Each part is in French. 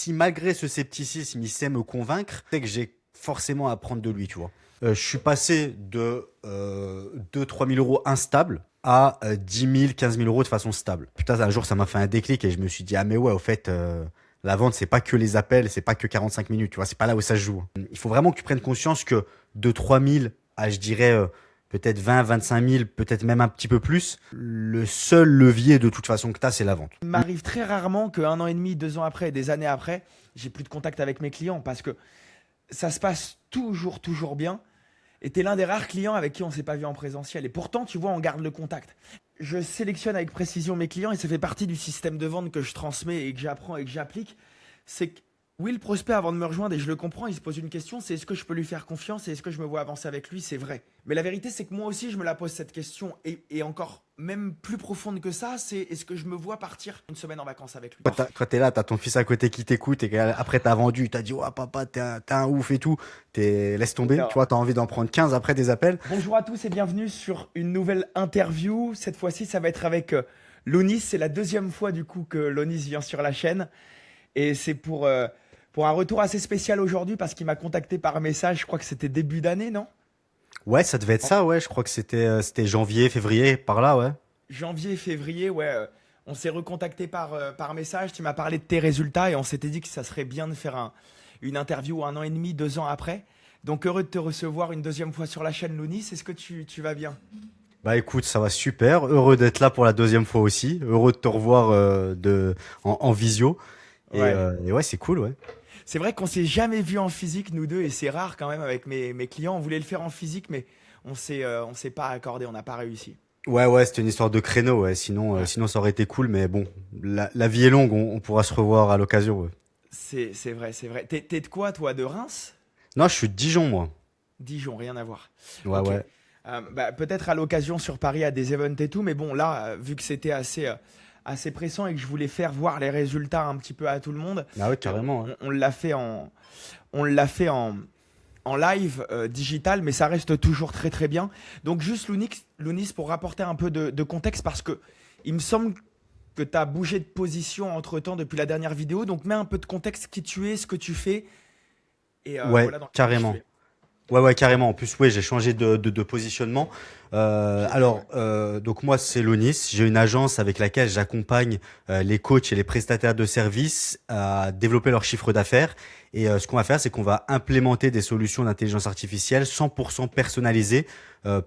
Si malgré ce scepticisme, il sait me convaincre, c'est que j'ai forcément à apprendre de lui, tu vois. Je suis passé de 2-3 000 euros instables à 10 000, 15 000 euros de façon stable. Putain, un jour, ça m'a fait un déclic et je me suis dit, ah mais ouais, au fait, la vente, c'est pas que les appels, c'est pas que 45 minutes, tu vois, c'est pas là où ça se joue. Il faut vraiment que tu prennes conscience que de 3 000 à, je dirais, peut-être 20, 25 000, peut-être même un petit peu plus, le seul levier de toute façon que tu as, c'est la vente. Il m'arrive très rarement qu'un an et demi, 2 ans après, des années après, j'ai plus de contact avec mes clients parce que ça se passe toujours bien. Et tu es l'un des rares clients avec qui on ne s'est pas vu en présentiel. Et pourtant, tu vois, on garde le contact. Je sélectionne avec précision mes clients et ça fait partie du système de vente que je transmets et que j'apprends et que j'applique. C'est que, oui, le prospect, avant de me rejoindre, et je le comprends, il se pose une question, c'est est-ce que je peux lui faire confiance et est-ce que je me vois avancer avec lui? C'est vrai. Mais la vérité, c'est que moi aussi, je me la pose cette question. Et encore, même plus profonde que ça, c'est est-ce que je me vois partir une semaine en vacances avec lui? Quand t'es là, t'as ton fils à côté qui t'écoute et qu'après t'as vendu, t'as dit, ouais, papa, t'es un ouf et tout. Laisse tomber, tu Alors, vois, t'as envie d'en prendre 15 après des appels. bonjour à tous et bienvenue sur une nouvelle interview. Cette fois-ci, ça va être avec Lonis. C'est la deuxième fois du coup que Lonis vient sur la chaîne. Et c'est pour un retour assez spécial aujourd'hui parce qu'il m'a contacté par message. Je crois que c'était début d'année, non? Ouais, ça devait être ça, ouais. Je crois que c'était janvier, février, par là, ouais. Janvier, février, ouais. On s'est recontacté par message. Tu m'as parlé de tes résultats et on s'était dit que ça serait bien de faire une interview 1 an et demi, 2 ans après. Donc heureux de te recevoir une deuxième fois sur la chaîne Lonis. Est-ce que tu vas bien? Bah écoute, ça va super. Heureux d'être là pour la deuxième fois aussi. Heureux de te revoir en visio. Ouais. Et ouais, c'est cool, ouais. C'est vrai qu'on s'est jamais vu en physique, nous deux, et c'est rare quand même avec mes clients. On voulait le faire en physique, mais on s'est pas accordé, on n'a pas réussi. Ouais, ouais, c'était une histoire de créneau, ouais. Ouais. Sinon, ça aurait été cool, mais bon, la vie est longue, on pourra se revoir à l'occasion, ouais. C'est vrai, c'est vrai. T'es de quoi, toi? De Reims? Non, je suis de Dijon, moi. Dijon, rien à voir. Ouais, Ok. ouais. Bah, peut-être à l'occasion sur Paris à des events et tout, mais bon, là, vu que c'était assez pressant et que je voulais faire voir les résultats un petit peu à tout le monde, Ah ouais, carrément, ouais. on l'a fait en live digital, mais ça reste toujours très bien. Donc juste Lounis, pour rapporter un peu de contexte, parce que il me semble que tu as bougé de position entre-temps depuis la dernière vidéo, donc mets un peu de contexte, qui tu es, ce que tu fais, et Ouais, voilà dans quel je carrément. suis. Ouais, ouais, carrément. En plus, ouais, j'ai changé de positionnement. J'ai vu, ouais. Donc moi, c'est Lonis. J'ai une agence avec laquelle j'accompagne les coachs et les prestataires de services à développer leur chiffre d'affaires. Et ce qu'on va faire, c'est qu'on va implémenter des solutions d'intelligence artificielle 100% personnalisées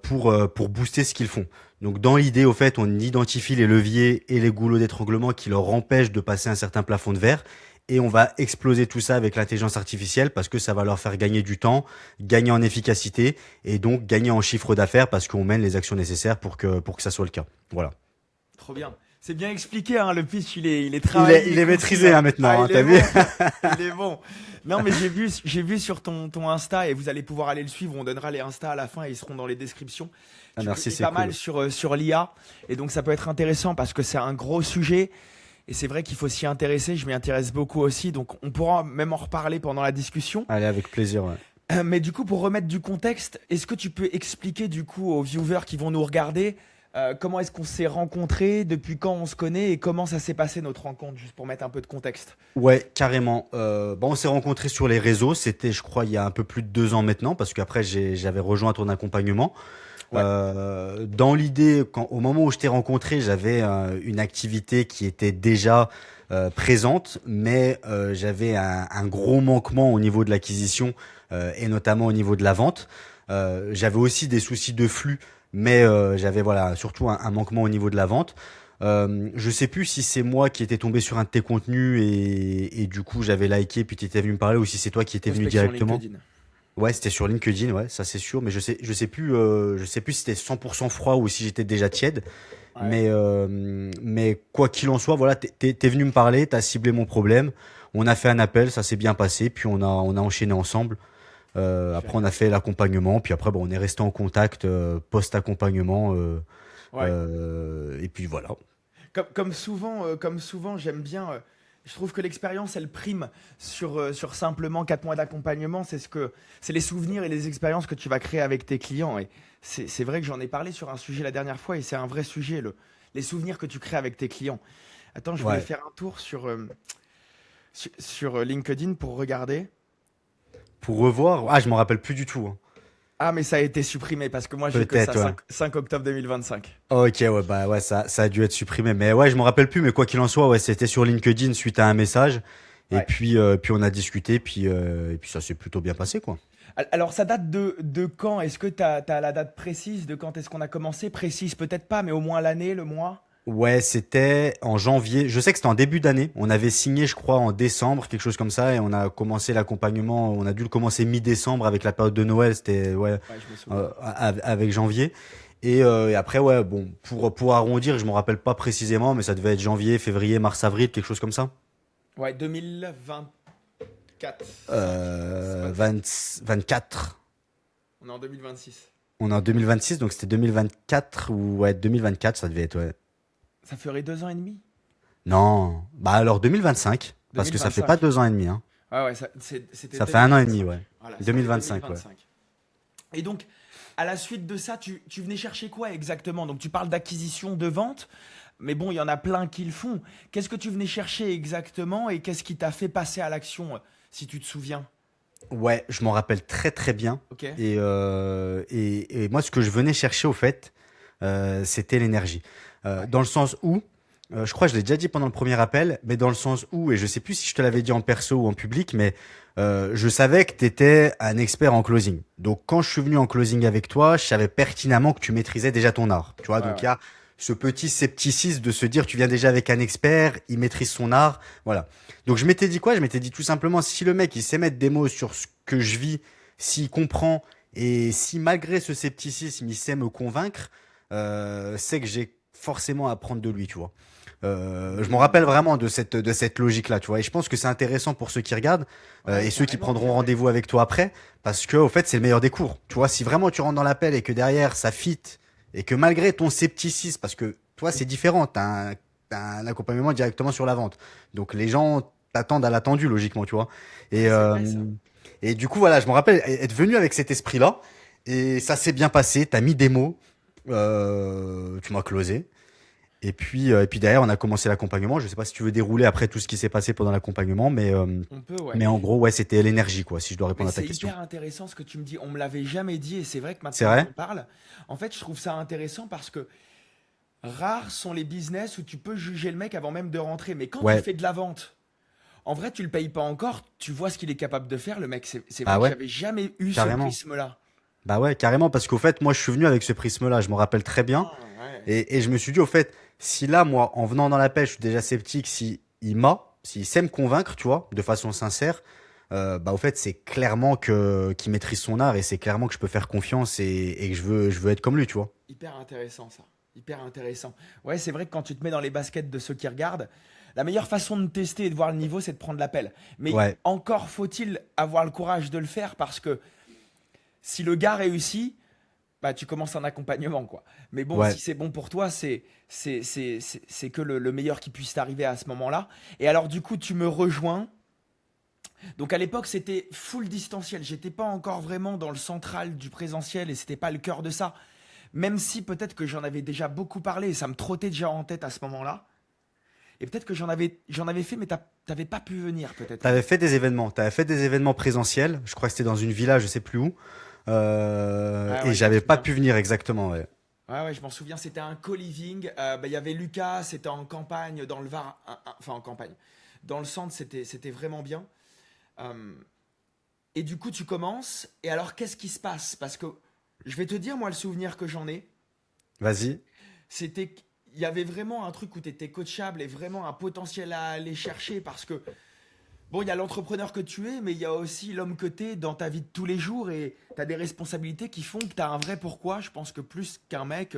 pour booster ce qu'ils font. Donc dans l'idée, au fait, on identifie les leviers et les goulots d'étranglement qui leur empêchent de passer un certain plafond de verre. Et on va exploser tout ça avec l'intelligence artificielle parce que ça va leur faire gagner du temps, gagner en efficacité et donc gagner en chiffre d'affaires parce qu'on mène les actions nécessaires pour que ça soit le cas. Voilà. Trop bien. C'est bien expliqué, hein, le pitch, il est travaillé, Il et est concis, maîtrisé hein. hein, Ah, maintenant, hein, il t'as est vu? bon. Il est bon. Non, mais j'ai vu sur ton Insta, et vous allez pouvoir aller le suivre. On donnera les Insta à la fin et ils seront dans les descriptions. Ah, Tu merci, publies c'est pas mal cool. sur l'IA. Et donc, ça peut être intéressant parce que c'est un gros sujet. Et c'est vrai qu'il faut s'y intéresser. Je m'y intéresse beaucoup aussi. Donc, on pourra même en reparler pendant la discussion. Allez, avec plaisir. Ouais. Mais du coup, pour remettre du contexte, est-ce que tu peux expliquer du coup aux viewers qui vont nous regarder comment est-ce qu'on s'est rencontrés, depuis quand on se connaît et comment ça s'est passé notre rencontre, juste pour mettre un peu de contexte. Ouais, carrément. Bon, on s'est rencontrés sur les réseaux. C'était, je crois, il y a un peu plus de 2 ans maintenant, parce qu'après j'avais rejoint ton accompagnement. Ouais. Dans l'idée, au moment où je t'ai rencontré, j'avais une activité qui était déjà présente, mais j'avais un gros manquement au niveau de l'acquisition et notamment au niveau de la vente. J'avais aussi des soucis de flux, mais j'avais voilà surtout un manquement au niveau de la vente. Je sais plus si c'est moi qui étais tombé sur un de tes contenus et du coup j'avais liké puis tu étais venu me parler ou si c'est toi qui étais venu Prospection directement. LinkedIn. Ouais, c'était sur LinkedIn, ouais, ça c'est sûr, mais je sais plus si c'était 100% froid ou si j'étais déjà tiède. Ouais. Mais quoi qu'il en soit, voilà, t'es venu me parler, t'as ciblé mon problème, on a fait un appel, ça s'est bien passé, puis on a enchaîné ensemble. Après, on a Génial. fait l'accompagnement, puis après, bon, on est resté en contact post-accompagnement, Ouais. et puis voilà. Comme souvent, j'aime bien. Je trouve que l'expérience, elle prime sur simplement 4 mois d'accompagnement. C'est les souvenirs et les expériences que tu vas créer avec tes clients. Et c'est vrai que j'en ai parlé sur un sujet la dernière fois et c'est un vrai sujet, les souvenirs que tu crées avec tes clients. Attends, je voulais Ouais. faire un tour sur LinkedIn pour regarder. Pour revoir, ah, je m'en rappelle plus du tout, hein. Ah, mais ça a été supprimé parce que moi, j'ai que ça Peut-être, ouais. 5 octobre 2025. Ok, ouais, bah ouais, ça a dû être supprimé. Mais ouais, je m'en rappelle plus, mais quoi qu'il en soit, ouais, c'était sur LinkedIn suite à un message. Et Ouais. puis on a discuté, et puis ça s'est plutôt bien passé, quoi. Alors, ça date de quand? Est-ce que tu as la date précise de quand est-ce qu'on a commencé? Précise peut-être pas, mais au moins l'année, le mois? Ouais, c'était en janvier. Je sais que c'était en début d'année. On avait signé, je crois, en décembre, quelque chose comme ça, et on a commencé l'accompagnement. On a dû le commencer mi-décembre avec la période de Noël. C'était ouais, Ouais, je me souviens. avec janvier. Et après, ouais, bon, pour arrondir, je me rappelle pas précisément, mais ça devait être janvier, février, mars, avril, quelque chose comme ça. Ouais, 2024, 5. C'est pas... 24. On est en 2026. On est en 2026, donc c'était 2024 ou ouais, 2024, ça devait être, ouais. Ça ferait 2 ans et demi? Non, bah alors 2025, parce que ça fait pas 2025. 2 ans et demi, hein. Ah ouais, c'était Ça fait un an et demi, 2025. ouais. Voilà, c'était 2025, ouais. 2025. Et donc, à la suite de ça, tu venais chercher quoi exactement? Donc, tu parles d'acquisition, de vente, mais bon, il y en a plein qui le font. Qu'est-ce que tu venais chercher exactement et qu'est-ce qui t'a fait passer à l'action, si tu te souviens? Ouais, je m'en rappelle très très bien. Ok? Et moi, ce que je venais chercher, au fait, c'était l'énergie. Ouais. Dans le sens où, je crois que je l'ai déjà dit pendant le premier appel, mais dans le sens où, et je sais plus si je te l'avais dit en perso ou en public, mais je savais que tu étais un expert en closing. Donc quand je suis venu en closing avec toi, je savais pertinemment que tu maîtrisais déjà ton art. Tu vois, Ouais, donc ouais. il y a ce petit scepticisme de se dire tu viens déjà avec un expert, il maîtrise son art, voilà. Donc je m'étais dit quoi? Je m'étais dit tout simplement si le mec il sait mettre des mots sur ce que je vis, s'il comprend et si malgré ce scepticisme il sait me convaincre, c'est que j'ai forcément à apprendre de lui, tu vois. Je me rappelle vraiment de cette logique-là, tu vois. Et je pense que c'est intéressant pour ceux qui regardent Ouais, et ceux qui carrément, prendront j'aimerais. rendez-vous avec toi après, parce que au fait, c'est le meilleur des cours. Tu vois, si vraiment tu rentres dans l'appel et que derrière ça fit et que malgré ton scepticisme, parce que toi c'est différent, t'as un accompagnement directement sur la vente, donc les gens t'attendent à l'attendu logiquement, tu vois. Ouais, Et c'est euh, vrai ça. et du coup voilà, je me rappelle être venu avec cet esprit-là et ça s'est bien passé. T'as mis des mots, tu m'as closé. Et puis derrière, on a commencé l'accompagnement. Je sais pas si tu veux dérouler après tout ce qui s'est passé pendant l'accompagnement, On peut, ouais. mais en gros, ouais, c'était l'énergie, quoi, si je dois Mais répondre à ta c'est question. hyper intéressant ce que tu me dis. On me l'avait jamais dit et c'est vrai que C'est maintenant que vrai? tu en parles, en fait, je trouve ça intéressant parce que rares sont les business où tu peux juger le mec avant même de rentrer. Mais quand tu Ouais. fais de la vente, en vrai, tu le payes pas encore, tu vois ce qu'il est capable de faire, le mec. C'est Bah vrai que ouais, j'avais jamais eu ce carrément. prisme-là. Bah ouais, carrément, parce qu'au fait, moi, je suis venu avec ce prisme-là, je me rappelle très bien. Ah, ouais. Et je me suis dit, au fait, si là, moi, en venant dans la pêche, je suis déjà sceptique, si s'il sait me convaincre, tu vois, de façon sincère, bah au fait, c'est clairement qu'il maîtrise son art et c'est clairement que je peux faire confiance et que je veux être comme lui, tu vois. Hyper intéressant ça. Hyper intéressant. Ouais, c'est vrai que quand tu te mets dans les baskets de ceux qui regardent, la meilleure façon de tester et de voir le niveau, c'est de prendre l'appel. Mais Ouais, encore faut-il avoir le courage de le faire parce que si le gars réussit, bah, tu commences un accompagnement, quoi. Mais bon, ouais, si c'est bon pour toi, c'est que le meilleur qui puisse t'arriver à ce moment-là. Et alors, du coup, tu me rejoins. Donc, à l'époque, c'était full distanciel. J'étais pas encore vraiment dans le central du présentiel et c'était pas le cœur de ça. Même si peut-être que j'en avais déjà beaucoup parlé et ça me trottait déjà en tête à ce moment-là. Et peut-être que j'en avais fait, mais t'avais pas pu venir, peut-être. t'avais fait des événements présentiels. Je crois que c'était dans une villa, je sais plus où. Ah Et ouais, je m'en j'avais pas souviens. pu venir exactement, ouais. Ouais, ouais, je m'en souviens, c'était un co-living. Bah, il y avait Lucas, c'était en campagne, dans le Var, enfin en campagne. Dans le centre, c'était vraiment bien. Euh, et du coup, tu commences, et alors qu'est-ce qui se passe? Parce que je vais te dire, moi, le souvenir que j'en ai, Vas-y. c'était qu'il y avait vraiment un truc où tu étais coachable et vraiment un potentiel à aller chercher parce que bon, il y a l'entrepreneur que tu es, mais il y a aussi l'homme que tu es dans ta vie de tous les jours et tu as des responsabilités qui font que tu as un vrai pourquoi. Je pense que plus qu'un mec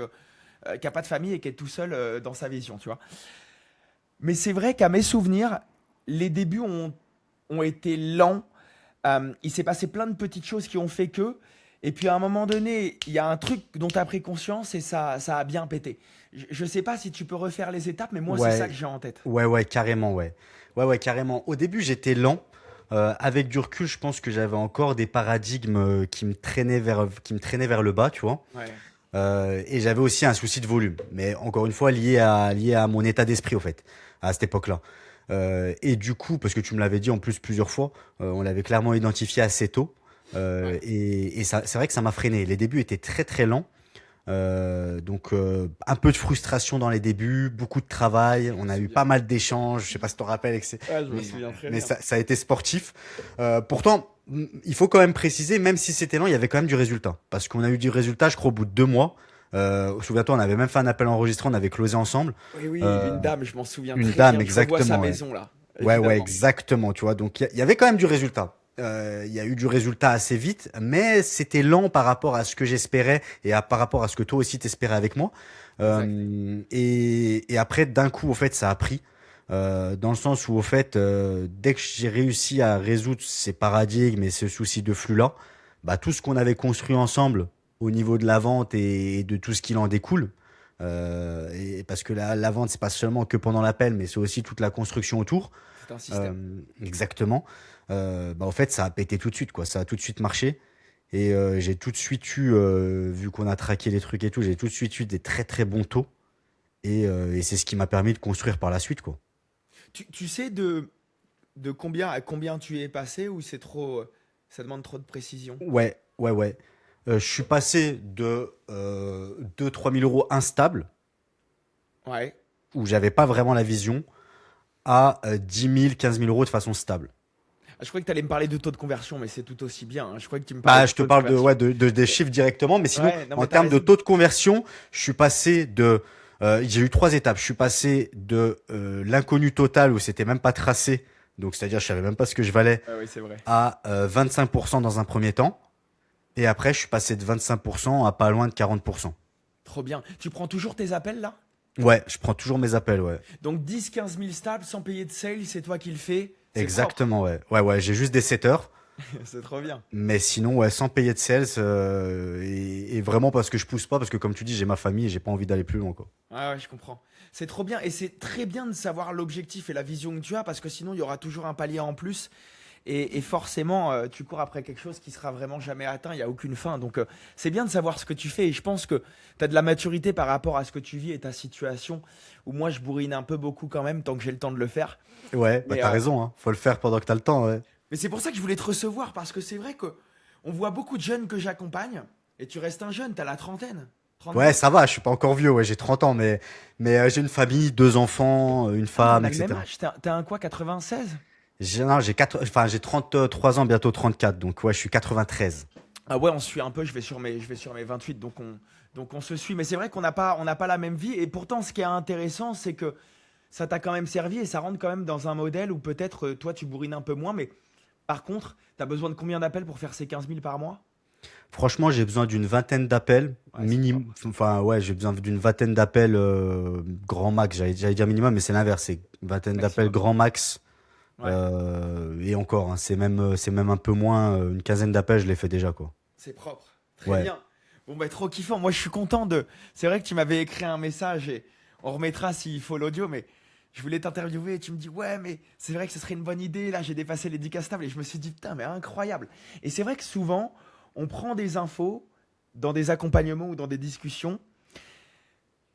qui a pas de famille et qui est tout seul dans sa vision, tu vois. Mais c'est vrai qu'à mes souvenirs, les débuts ont été lents. Il s'est passé plein de petites choses qui ont fait que. Et puis à un moment donné, il y a un truc dont tu as pris conscience et ça a bien pété. Je ne sais pas si tu peux refaire les étapes, mais moi, c'est ça que Ouais, j'ai en tête. ouais, carrément, ouais. Ouais, carrément. Au début, j'étais lent. Avec du recul, je pense que j'avais encore des paradigmes qui me traînaient vers le bas, tu vois. Ouais. Et j'avais aussi un souci de volume, mais encore une fois lié à mon état d'esprit, au fait, à cette époque-là. Et du coup, parce que tu me l'avais dit en plus plusieurs fois, on l'avait clairement identifié assez tôt. Ouais. Et ça, c'est vrai que ça m'a freiné. Les débuts étaient très très lents. Donc un peu de frustration dans les débuts, beaucoup de travail. Je me On a eu souviens. pas mal d'échanges. Je sais pas si tu te rappelles, Ouais, je me mais, souviens très mais bien. ça a été sportif. Pourtant, il faut quand même préciser, même si c'était lent, il y avait quand même du résultat. Parce qu'on a eu du résultat, je crois, au bout de 2 mois. Souviens-toi, on avait même fait un appel enregistré, on avait closé ensemble. Oui, oui, Euh, une dame, je m'en souviens une très dame, bien. Je revois sa exactement, ouais. maison là, Ouais, ouais, évidemment. exactement, tu vois. Donc, il y avait quand même du résultat. Il y a eu du résultat assez vite, mais c'était lent par rapport à ce que j'espérais et par rapport à ce que toi aussi t'espérais avec moi. Exact. Et après, d'un coup, au fait, ça a pris. Dans le sens où, au fait, dès que j'ai réussi à résoudre ces paradigmes et ce souci de flux-là, bah, tout ce qu'on avait construit ensemble au niveau de la vente et de tout ce qui en découle, et parce que la vente, c'est pas seulement que pendant l'appel, mais c'est aussi toute la construction autour. C'est un système. Exactement. Bah, en fait, ça a pété tout de suite, quoi. Ça a tout de suite marché. Et j'ai tout de suite eu, vu qu'on a traqué les trucs et tout, j'ai tout de suite eu des très très bons taux. Et c'est ce qui m'a permis de construire par la suite, quoi. Tu sais de combien à combien tu es passé ou c'est trop, ça demande trop de précision? Ouais, ouais, ouais. Je suis passé de 2 000 à 3 000 euros instables, Ouais. où j'avais pas vraiment la vision, à 10 000, 15 000 euros de façon stable. Ah, je croyais que tu allais me parler de taux de conversion, mais c'est tout aussi bien, hein. Je croyais que tu me parlais Bah, de je te taux de parle de, ouais, conversion. des chiffres directement, mais sinon, Ouais, non en mais t'as termes de raison. taux de conversion, je suis passé de, j'ai eu 3 étapes. Je suis passé de l'inconnu total où c'était même pas tracé, donc c'est-à-dire je savais même pas ce que je valais, Ah oui, c'est vrai. à 25% dans un premier temps, et après je suis passé de 25% à pas loin de 40%. Trop bien. Tu prends toujours tes appels là? Ouais, je prends toujours mes appels, ouais. Donc 10-15 000 stables sans payer de sale, c'est toi qui le fais. C'est propre. Exactement, ouais. Ouais, ouais, j'ai juste des setters. C'est trop bien. Mais sinon, ouais, sans payer de sales, et vraiment parce que je pousse pas, parce que comme tu dis, j'ai ma famille et j'ai pas envie d'aller plus loin, quoi. Ouais, ouais, je comprends. C'est trop bien et c'est très bien de savoir l'objectif et la vision que tu as parce que sinon il y aura toujours un palier en plus et forcément tu cours après quelque chose qui sera vraiment jamais atteint, il n'y a aucune fin. Donc c'est bien de savoir ce que tu fais et je pense que tu as de la maturité par rapport à ce que tu vis et ta situation où moi je bourrine un peu beaucoup quand même tant que j'ai le temps de le faire. Ouais, bah Mais, t'as raison, hein. Faut le faire pendant que t'as le temps, ouais. mais c'est pour ça que je voulais te recevoir parce que c'est vrai que on voit beaucoup de jeunes que j'accompagne et tu restes un jeune, tu as la trentaine, Ouais, 32. ça va, je suis pas encore vieux, ouais, j'ai 30 ans, mais j'ai une famille, 2 enfants, une Ah mais on femme, a le même etc. âge, t'as un quoi, 96? Non, j'ai 33 ans, bientôt 34, donc ouais, je suis 93. Ah ouais, on se suit un peu, je vais sur mes 28, donc on se suit. Mais c'est vrai qu'on n'a pas la même vie. Et pourtant, ce qui est intéressant, c'est que ça t'a quand même servi et ça rentre quand même dans un modèle où peut-être toi, tu bourrines un peu moins. Mais par contre, t'as besoin de combien d'appels pour faire ces 15 000 par mois? Franchement, j'ai besoin d'une vingtaine d'appels, Ouais, c'est minimum, propre. enfin, ouais, j'ai besoin d'une vingtaine d'appels, grand max, j'allais dire minimum, mais c'est l'inverse, c'est une vingtaine d'appels Maximum. grand max. Ouais, Et encore, hein, c'est même un peu moins, une quinzaine d'appels, je l'ai fait déjà, quoi. c'est propre. Très Ouais. bien. Bon, bah, trop kiffant. Moi, je suis content de. C'est vrai que tu m'avais écrit un message et on remettra s'il faut l'audio, mais je voulais t'interviewer et tu me dis, ouais, mais c'est vrai que ce serait une bonne idée. Là, j'ai dépassé les 10 stables et je me suis dit, putain, mais incroyable. Et c'est vrai que souvent, on prend des infos dans des accompagnements ou dans des discussions,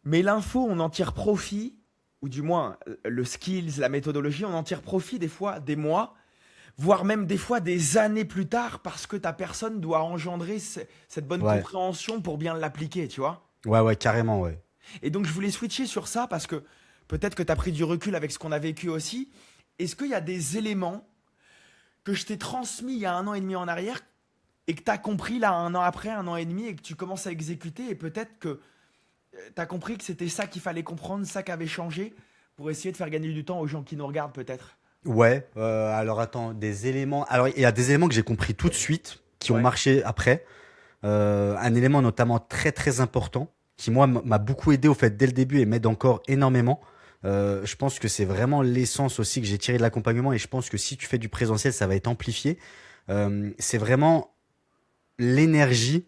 mais l'info, on en tire profit, ou du moins le skills, la méthodologie, on en tire profit des fois des mois, voire même des fois des années plus tard, parce que ta personne doit engendrer cette bonne Ouais. compréhension pour bien l'appliquer, tu vois. Ouais, ouais, carrément, ouais. Et donc je voulais switcher sur ça parce que peut-être que tu as pris du recul avec ce qu'on a vécu aussi. Est-ce qu'il y a des éléments que je t'ai transmis il y a 1 an et demi en arrière et que tu as compris là 1 an après, 1 an et demi et que tu commences à exécuter et peut-être que tu as compris que c'était ça qu'il fallait comprendre, ça qui avait changé pour essayer de faire gagner du temps aux gens qui nous regardent peut-être. Ouais, alors attends, des éléments. Alors, il y a des éléments que j'ai compris tout de suite, qui ont Ouais, marché après. Un élément notamment très très important, qui moi m'a beaucoup aidé au fait dès le début et m'aide encore énormément. Je pense que c'est vraiment l'essence aussi que j'ai tiré de l'accompagnement et je pense que si tu fais du présentiel, ça va être amplifié. C'est vraiment l'énergie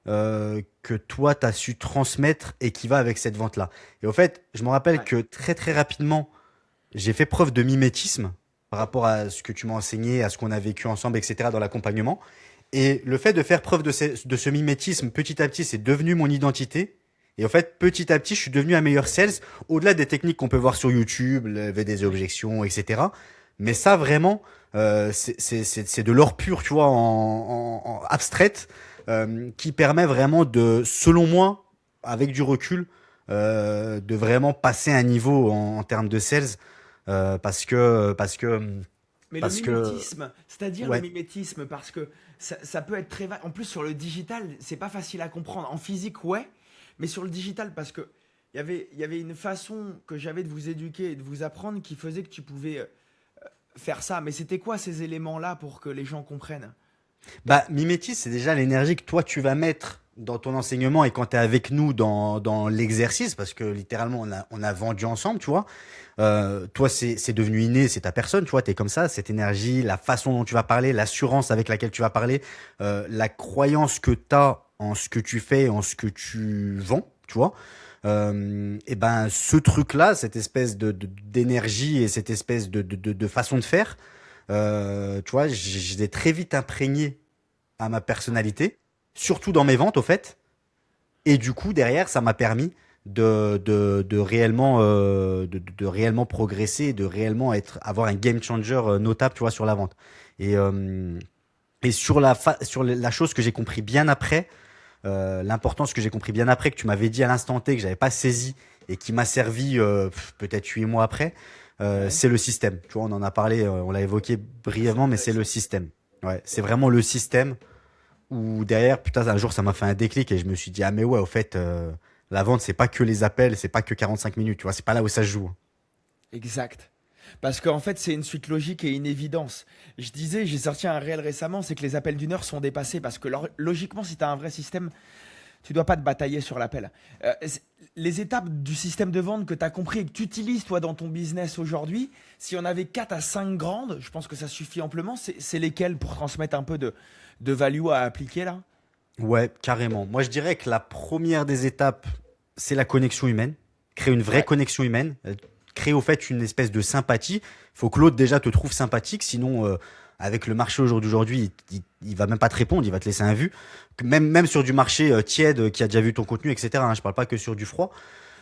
que toi, tu as su transmettre et qui va avec cette vente-là. Et au fait, je me rappelle ouais, que très très rapidement, j'ai fait preuve de mimétisme par rapport à ce que tu m'as enseigné, à ce qu'on a vécu ensemble, etc. dans l'accompagnement. Et le fait de faire preuve de ce mimétisme petit à petit, c'est devenu mon identité. Et en fait, petit à petit, je suis devenu un meilleur sales, au-delà des techniques qu'on peut voir sur YouTube, lever des objections, etc. Mais ça, vraiment, c'est de l'or pur, tu vois, en abstraite, qui permet vraiment de, selon moi, avec du recul, de vraiment passer un niveau en termes de sales, Mais le parce que, mimétisme, c'est-à-dire le ouais. mimétisme, parce que ça peut être très vague. En plus, sur le digital, c'est pas facile à comprendre. En physique, ouais, mais sur le digital, parce que il y avait une façon que j'avais de vous éduquer et de vous apprendre qui faisait que tu pouvais faire ça. Mais c'était quoi ces éléments-là pour que les gens comprennent? Bah, mimétisme, c'est déjà l'énergie que toi tu vas mettre dans ton enseignement et quand tu es avec nous dans l'exercice, parce que littéralement on a vendu ensemble, tu vois. Toi, c'est devenu inné, c'est ta personne, tu vois, tu es comme ça, cette énergie, la façon dont tu vas parler, l'assurance avec laquelle tu vas parler, la croyance que tu as en ce que tu fais, en ce que tu vends, tu vois. Et ben, ce truc-là, cette espèce d'énergie et cette espèce de façon de faire, tu vois, je l'ai très vite imprégné à ma personnalité, surtout dans mes ventes, au fait. Et du coup, derrière, ça m'a permis de réellement, de réellement progresser, de réellement avoir un game changer notable, tu vois, sur la vente. Et, euh, et sur la chose que j'ai compris bien après, l'importance que j'ai compris bien après, que tu m'avais dit à l'instant T, que j'avais pas saisi et qui m'a servi peut-être 8 mois après, Ouais. c'est le système. Tu vois, on en a parlé, on l'a évoqué Ah, c'est brièvement, mais c'est le intéressant. système. Ouais, c'est vraiment le système où derrière, putain, un jour, ça m'a fait un déclic et je me suis dit, ah mais ouais, au fait, la vente, c'est pas que les appels, c'est pas que 45 minutes, tu vois, c'est pas là où ça se joue. Exact. Parce qu'en fait, c'est une suite logique et une évidence. Je disais, j'ai sorti un réel récemment, c'est que les appels d'une heure sont dépassés parce que logiquement, si tu as un vrai système, tu dois pas te batailler sur l'appel. Les étapes du système de vente que tu as compris et que tu utilises toi dans ton business aujourd'hui, si on avait 4 à 5 grandes, je pense que ça suffit amplement. C'est lesquelles pour transmettre un peu de value à appliquer là? Ouais, carrément. Moi, je dirais que la première des étapes, c'est la connexion humaine. Créer une vraie Ouais. connexion humaine. Créer au fait une espèce de sympathie. Faut que l'autre déjà te trouve sympathique, sinon, avec le marché d'aujourd'hui, il va même pas te répondre, il va te laisser un vu. Même sur du marché tiède qui a déjà vu ton contenu, etc. Hein, je parle pas que sur du froid.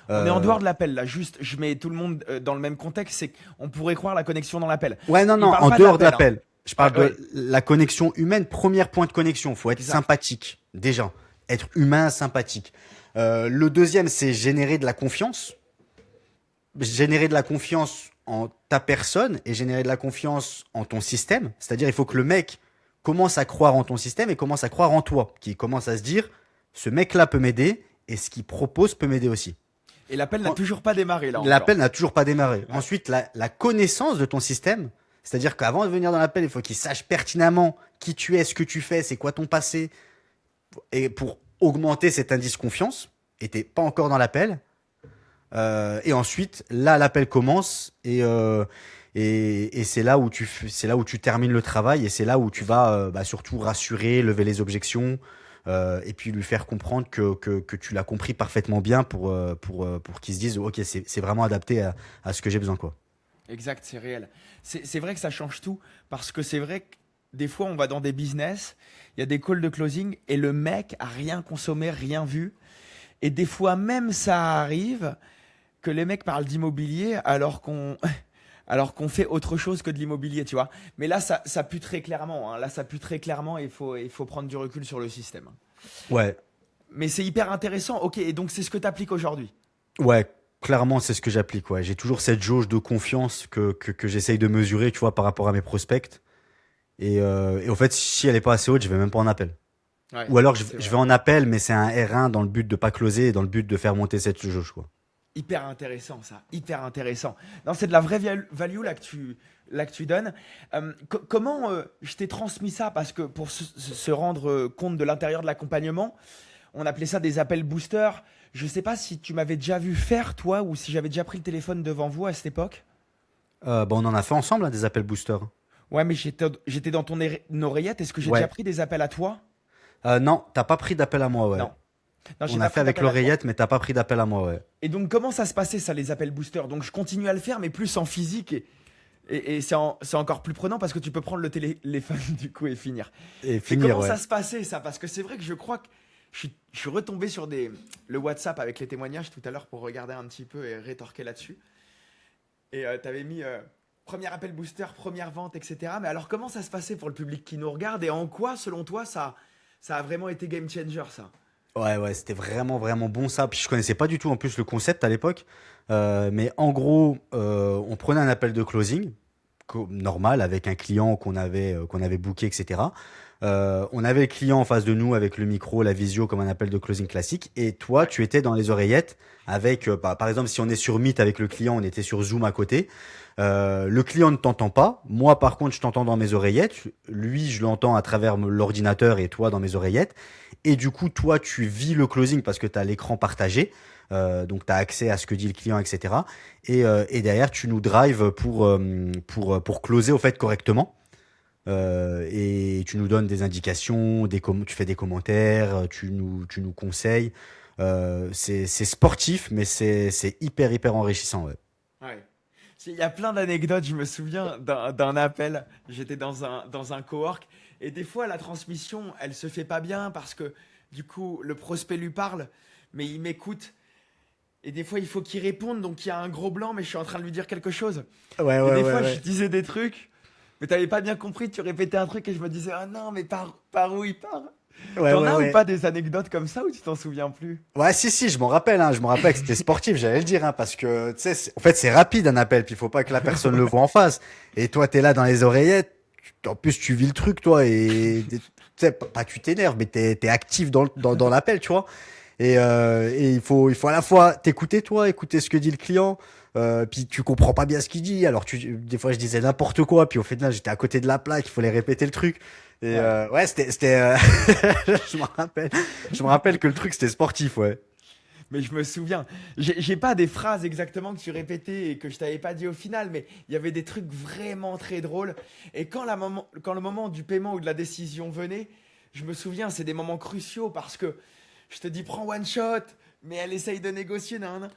On est en Euh, dehors de l'appel là, juste je mets tout le monde dans le même contexte, c'est qu'on pourrait croire la connexion dans l'appel. Ouais, non, Il non, parle en pas de dehors de l'appel, hein. l'appel. Je Ouais, parle de ouais, la connexion humaine. Premier point de connexion. Faut être exact. sympathique. Déjà. Être humain, sympathique. Le deuxième, c'est générer de la confiance. Générer de la confiance en ta personne et générer de la confiance en ton système. C'est-à-dire, il faut que le mec commence à croire en ton système et commence à croire en toi. Qu'il commence à se dire, ce mec-là peut m'aider et ce qu'il propose peut m'aider aussi. Et l'appel n'a En- toujours pas démarré là L'appel encore. n'a toujours pas démarré. Ouais. Ensuite, la connaissance de ton système, c'est-à-dire qu'avant de venir dans l'appel, il faut qu'il sache pertinemment qui tu es, ce que tu fais, c'est quoi ton passé, et pour augmenter cet indice confiance, et t'es pas encore dans l'appel. Et ensuite, là, l'appel commence, et c'est là où tu termines le travail, et c'est là où tu vas bah, surtout rassurer, lever les objections, et puis lui faire comprendre que tu l'as compris parfaitement bien pour qu'il se dise, ok, c'est vraiment adapté à ce que j'ai besoin, quoi. Exact, c'est réel. C'est vrai que ça change tout parce que c'est vrai que des fois on va dans des business, il y a des calls de closing et le mec a rien consommé, rien vu. Et des fois même ça arrive que les mecs parlent d'immobilier alors qu'on alors qu'on fait autre chose que de l'immobilier, tu vois. Mais là ça pue très clairement, hein. Là ça pue très clairement et il faut prendre du recul sur le système. Ouais, Mais c'est hyper intéressant. Ok, et donc c'est ce que tu appliques aujourd'hui. ouais, clairement, c'est ce que j'applique, ouais. J'ai toujours cette jauge de confiance que j'essaye de mesurer, tu vois, par rapport à mes prospects. Et au fait, si elle est pas assez haute, je vais même pas en appel. Ouais, Ou alors, c'est je vrai. vais en appel, mais c'est un R1 dans le but de pas closer et dans le but de faire monter cette jauge, quoi. Hyper intéressant ça, hyper intéressant. Non, c'est de la vraie value là que tu donnes. Comment je t'ai transmis ça parce que pour se rendre compte de l'intérieur de l'accompagnement, on appelait ça des appels boosters. Je sais pas si tu m'avais déjà vu faire toi ou si j'avais déjà pris le téléphone devant vous à cette époque. Bah, on en a fait ensemble, hein, des appels boosters. Ouais, mais j'étais dans ton oreillette. Est-ce que j'ai déjà Ouais. pris des appels à toi? Non, t'as pas pris d'appel à moi, ouais. Non. Non, j'ai On a pas fait pris avec d'appel à toi. l'oreillette, mais t'as pas pris d'appel à moi, ouais. Et donc, comment ça se passait, ça, les appels boosters? Donc, je continue à le faire, mais plus en physique. Et c'est encore plus prenant parce que tu peux prendre le téléphone, du coup, et finir. Et Mais finir, comment ouais. ça se passait, ça? Parce que c'est vrai que je crois que je suis retombé sur le WhatsApp avec les témoignages tout à l'heure pour regarder un petit peu et rétorquer là-dessus. Et tu avais mis premier appel booster, première vente, etc. Mais alors, comment ça se passait pour le public qui nous regarde et en quoi, selon toi, ça a vraiment été game changer, ça? Ouais, ouais, c'était vraiment, vraiment bon ça. Puis je connaissais pas du tout en plus le concept à l'époque. Mais en gros, on prenait un appel de closing normal avec un client qu'on avait booké, etc. On avait le client en face de nous avec le micro, la visio comme un appel de closing classique. Et toi, Ouais. tu étais dans les oreillettes avec, par exemple, si on est sur Meet avec le client, on était sur Zoom à côté. Le client ne t'entend pas. Moi, par contre, je t'entends dans mes oreillettes. Lui, je l'entends à travers l'ordinateur et toi dans mes oreillettes. Et du coup, toi, tu vis le closing parce que tu as l'écran partagé. Donc, tu as accès à ce que dit le client, etc. Et derrière, tu nous drives pour closer au fait correctement. Et tu nous donnes des indications, tu fais des commentaires, tu nous conseilles. C'est sportif, mais c'est hyper, hyper enrichissant. Ouais. Ouais. Il y a plein d'anecdotes. Je me souviens d'un appel. J'étais dans un cowork. Et des fois, la transmission, elle se fait pas bien parce que du coup, le prospect lui parle, mais il m'écoute. Et des fois, il faut qu'il réponde. Donc, il y a un gros blanc, mais je suis en train de lui dire quelque chose. Ouais, Et ouais, des ouais, fois, je ouais. disais des trucs, mais t'avais pas bien compris. Tu répétais un truc et je me disais, ah non, mais par où il part? Ouais, T'en ouais, as ou ouais. pas des anecdotes comme ça ou tu t'en souviens plus? Ouais, si, si, je m'en rappelle, hein, je me rappelle que c'était sportif, j'allais le dire, hein, parce que, tu sais, en fait, c'est rapide un appel, puis il faut pas que la personne le voit en face. Et toi, t'es là dans les oreillettes, en plus, tu vis le truc, toi, tu sais, pas tu t'énerves, mais t'es actif dans l'appel, tu vois. Et il faut à la fois t'écouter, toi, écouter ce que dit le client, puis tu comprends pas bien ce qu'il dit, alors des fois, je disais n'importe quoi, puis au final, j'étais à côté de la plaque, il fallait répéter le truc. Et Ouais. ouais, je me rappelle. Je me rappelle que le truc c'était sportif, ouais. Mais je me souviens, j'ai pas des phrases exactement que tu répétais et que je t'avais pas dit au final, mais il y avait des trucs vraiment très drôles. Et quand le moment du paiement ou de la décision venait, je me souviens, c'est des moments cruciaux parce que je te dis prends one shot, mais elle essaye de négocier, nan, nan.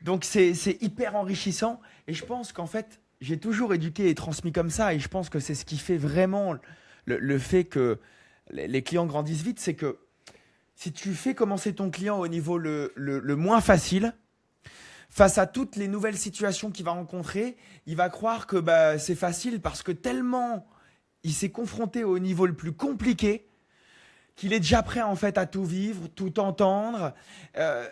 Donc c'est hyper enrichissant et je pense qu'en fait, j'ai toujours éduqué et transmis comme ça et je pense que c'est ce qui fait vraiment le fait que les clients grandissent vite, c'est que si tu fais commencer ton client au niveau le moins facile, face à toutes les nouvelles situations qu'il va rencontrer, il va croire que bah, c'est facile parce que tellement il s'est confronté au niveau le plus compliqué qu'il est déjà prêt en fait à tout vivre, tout entendre euh,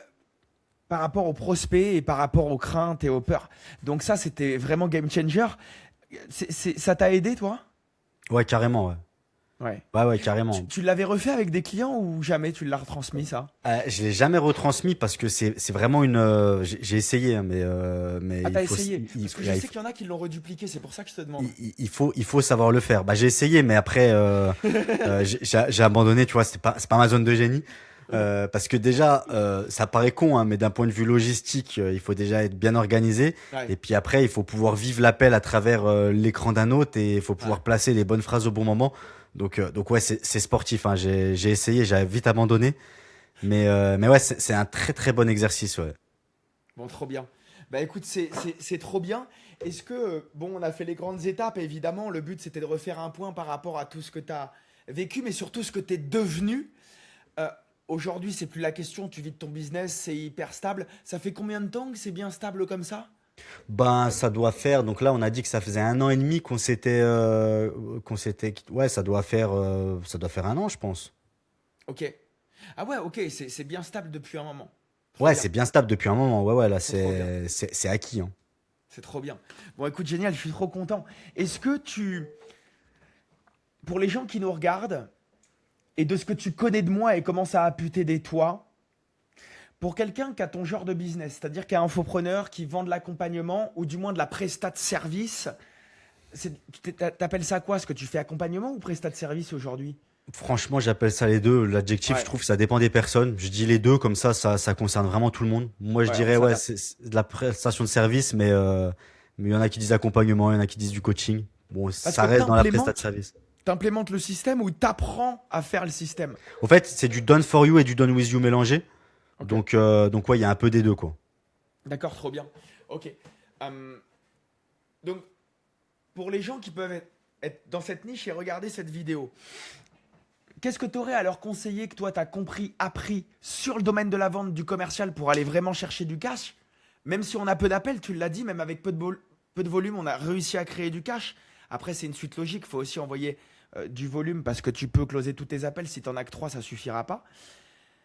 par rapport aux prospects et par rapport aux craintes et aux peurs. Donc ça, c'était vraiment game changer. Ça t'a aidé, toi? Ouais, carrément, ouais. Ouais. Ouais, ouais, Tu, carrément. tu l'avais refait avec des clients ou jamais tu l'as retransmis ça? Je l'ai jamais retransmis parce que c'est vraiment j'ai essayé, hein, mais Ah, il t'as faut essayé? il, Parce que je il sais faut qu'il y en a qui l'ont redupliqué, c'est pour ça que je te il, demande. il faut savoir le faire. Bah j'ai essayé, mais après j'ai abandonné. Tu vois, c'est pas ma zone de génie. Parce que déjà, ça paraît con, hein, mais d'un point de vue logistique, il faut déjà être bien organisé. Ouais, Et puis après, il faut pouvoir vivre l'appel à travers l'écran d'un autre et il faut ouais. pouvoir placer les bonnes phrases au bon moment. Donc ouais, c'est sportif. Hein. J'ai essayé, j'avais vite abandonné. Mais ouais, c'est un très très bon exercice. Ouais. Bon, trop bien. Bah écoute, c'est trop bien. Est-ce que, bon, on a fait les grandes étapes, évidemment, le but c'était de refaire un point par rapport à tout ce que tu as vécu, mais surtout ce que tu es devenu. Euh, Aujourd'hui, c'est plus la question, tu vis de ton business, c'est hyper stable. Ça fait combien de temps que c'est bien stable comme ça? Ben, ça doit faire. Donc là, on a dit que ça faisait 1 an et demi Ouais, ça doit faire 1 an, je pense. Ok. Ah ouais, ok, c'est bien stable depuis un moment. Trop Ouais, bien, c'est bien stable depuis un moment. Ouais, ouais, là, trop bien. c'est acquis. Hein. C'est trop bien. Bon, écoute, génial, je suis trop content. Est-ce que pour les gens qui nous regardent, et de ce que tu connais de moi et comment ça a pu t'aider toi, pour quelqu'un qui a ton genre de business, c'est-à-dire qui est un infopreneur, qui vend de l'accompagnement ou du moins de la prestat de service, t'appelles ça quoi? Ce que tu fais accompagnement ou prestat de service aujourd'hui? Franchement, j'appelle ça les deux. L'adjectif, je Ouais, trouve, ça dépend des personnes. Je dis les deux, comme ça concerne vraiment tout le monde. Moi, je ouais, on dirais, ouais, s'adapte. c'est de la prestation de service, mais il y en a qui disent accompagnement, il y en a qui disent du coaching. Bon, Parce ça que reste dans la prestation de service. t'implémentes le système ou t'apprends à faire le système. Au fait, c'est du done for you et du done with you mélangé. Ok, Donc ouais, il y a un peu des deux, quoi. d'accord, trop bien. Ok. Euh, donc, pour les gens qui peuvent être dans cette niche et regarder cette vidéo, Qu'est-ce que tu aurais à leur conseiller que toi, tu as compris, appris sur le domaine de la vente, du commercial pour aller vraiment chercher du cash? Même si on a peu d'appels, tu l'as dit, même avec peu de volume, on a réussi à créer du cash. Après, c'est une suite logique. Il faut aussi envoyer du volume parce que tu peux closer tous tes appels. Si tu en as que 3, ça suffira pas.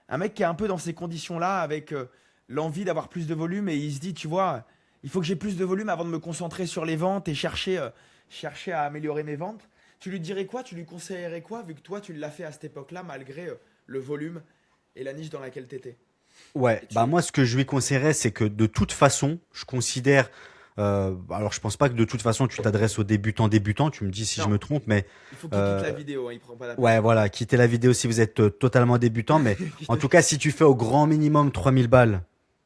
Un mec qui est un peu dans ces conditions-là, avec l'envie d'avoir plus de volume et il se dit, tu vois, il faut que j'ai plus de volume avant de me concentrer sur les ventes et chercher à améliorer mes ventes. Tu lui dirais quoi? Tu lui conseillerais quoi, vu que toi, tu l'as fait à cette époque-là, malgré le volume et la niche dans laquelle tu étais? Ouais, bah moi ce que je lui conseillerais, c'est que de toute façon, je considère, alors je pense pas que de toute façon tu t'adresses aux débutants, tu me dis si je Non, me trompe, mais il faut qu'il quitte euh, la vidéo, hein, il prend pas d'appel. ouais voilà, quittez la vidéo si vous êtes totalement débutant, mais en tout cas si tu fais au grand minimum 3000 balles,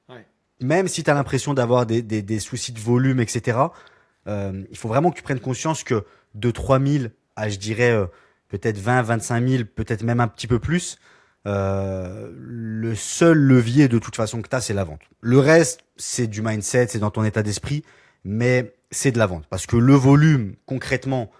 Ouais. même si tu as l'impression d'avoir des soucis de volume, etc., il faut vraiment que tu prennes conscience que de 3000 à je dirais peut-être 20, 25 000, peut-être même un petit peu plus, le seul levier de toute façon que tu as, c'est la vente. Le reste, c'est du mindset, c'est dans ton état d'esprit, mais c'est de la vente. Parce que le volume, concrètement,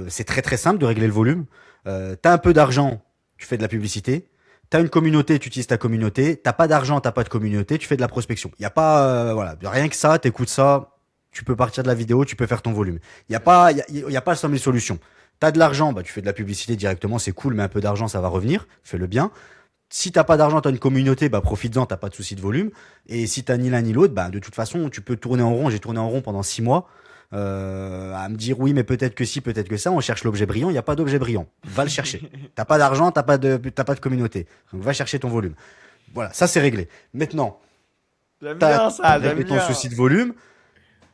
c'est très très simple de régler le volume. Tu as un peu d'argent, tu fais de la publicité. T'as une communauté, tu utilises ta communauté. T'as pas d'argent, t'as pas de communauté, tu fais de la prospection. Il y a pas, voilà, rien que ça. T'écoutes ça, tu peux partir de la vidéo, tu peux faire ton volume. Il y a pas 100 000 solutions. T'as de l'argent, bah tu fais de la publicité directement, c'est cool, mais un peu d'argent, ça va revenir. Fais-le bien. Si t'as pas d'argent, t'as une communauté, bah profites-en, t'as pas de souci de volume. Et si t'as ni l'un ni l'autre, bah de toute façon, tu peux tourner en rond. J'ai tourné en rond pendant 6 mois. À me dire oui, mais peut-être que si, peut-être que ça. On cherche l'objet brillant. Il n'y a pas d'objet brillant. Va le chercher. T'as pas d'argent, t'as pas de communauté. Donc va chercher ton volume. Voilà, ça c'est réglé. Maintenant, J'aime t'as bien ça, j'aime réglé ton bien. souci de volume.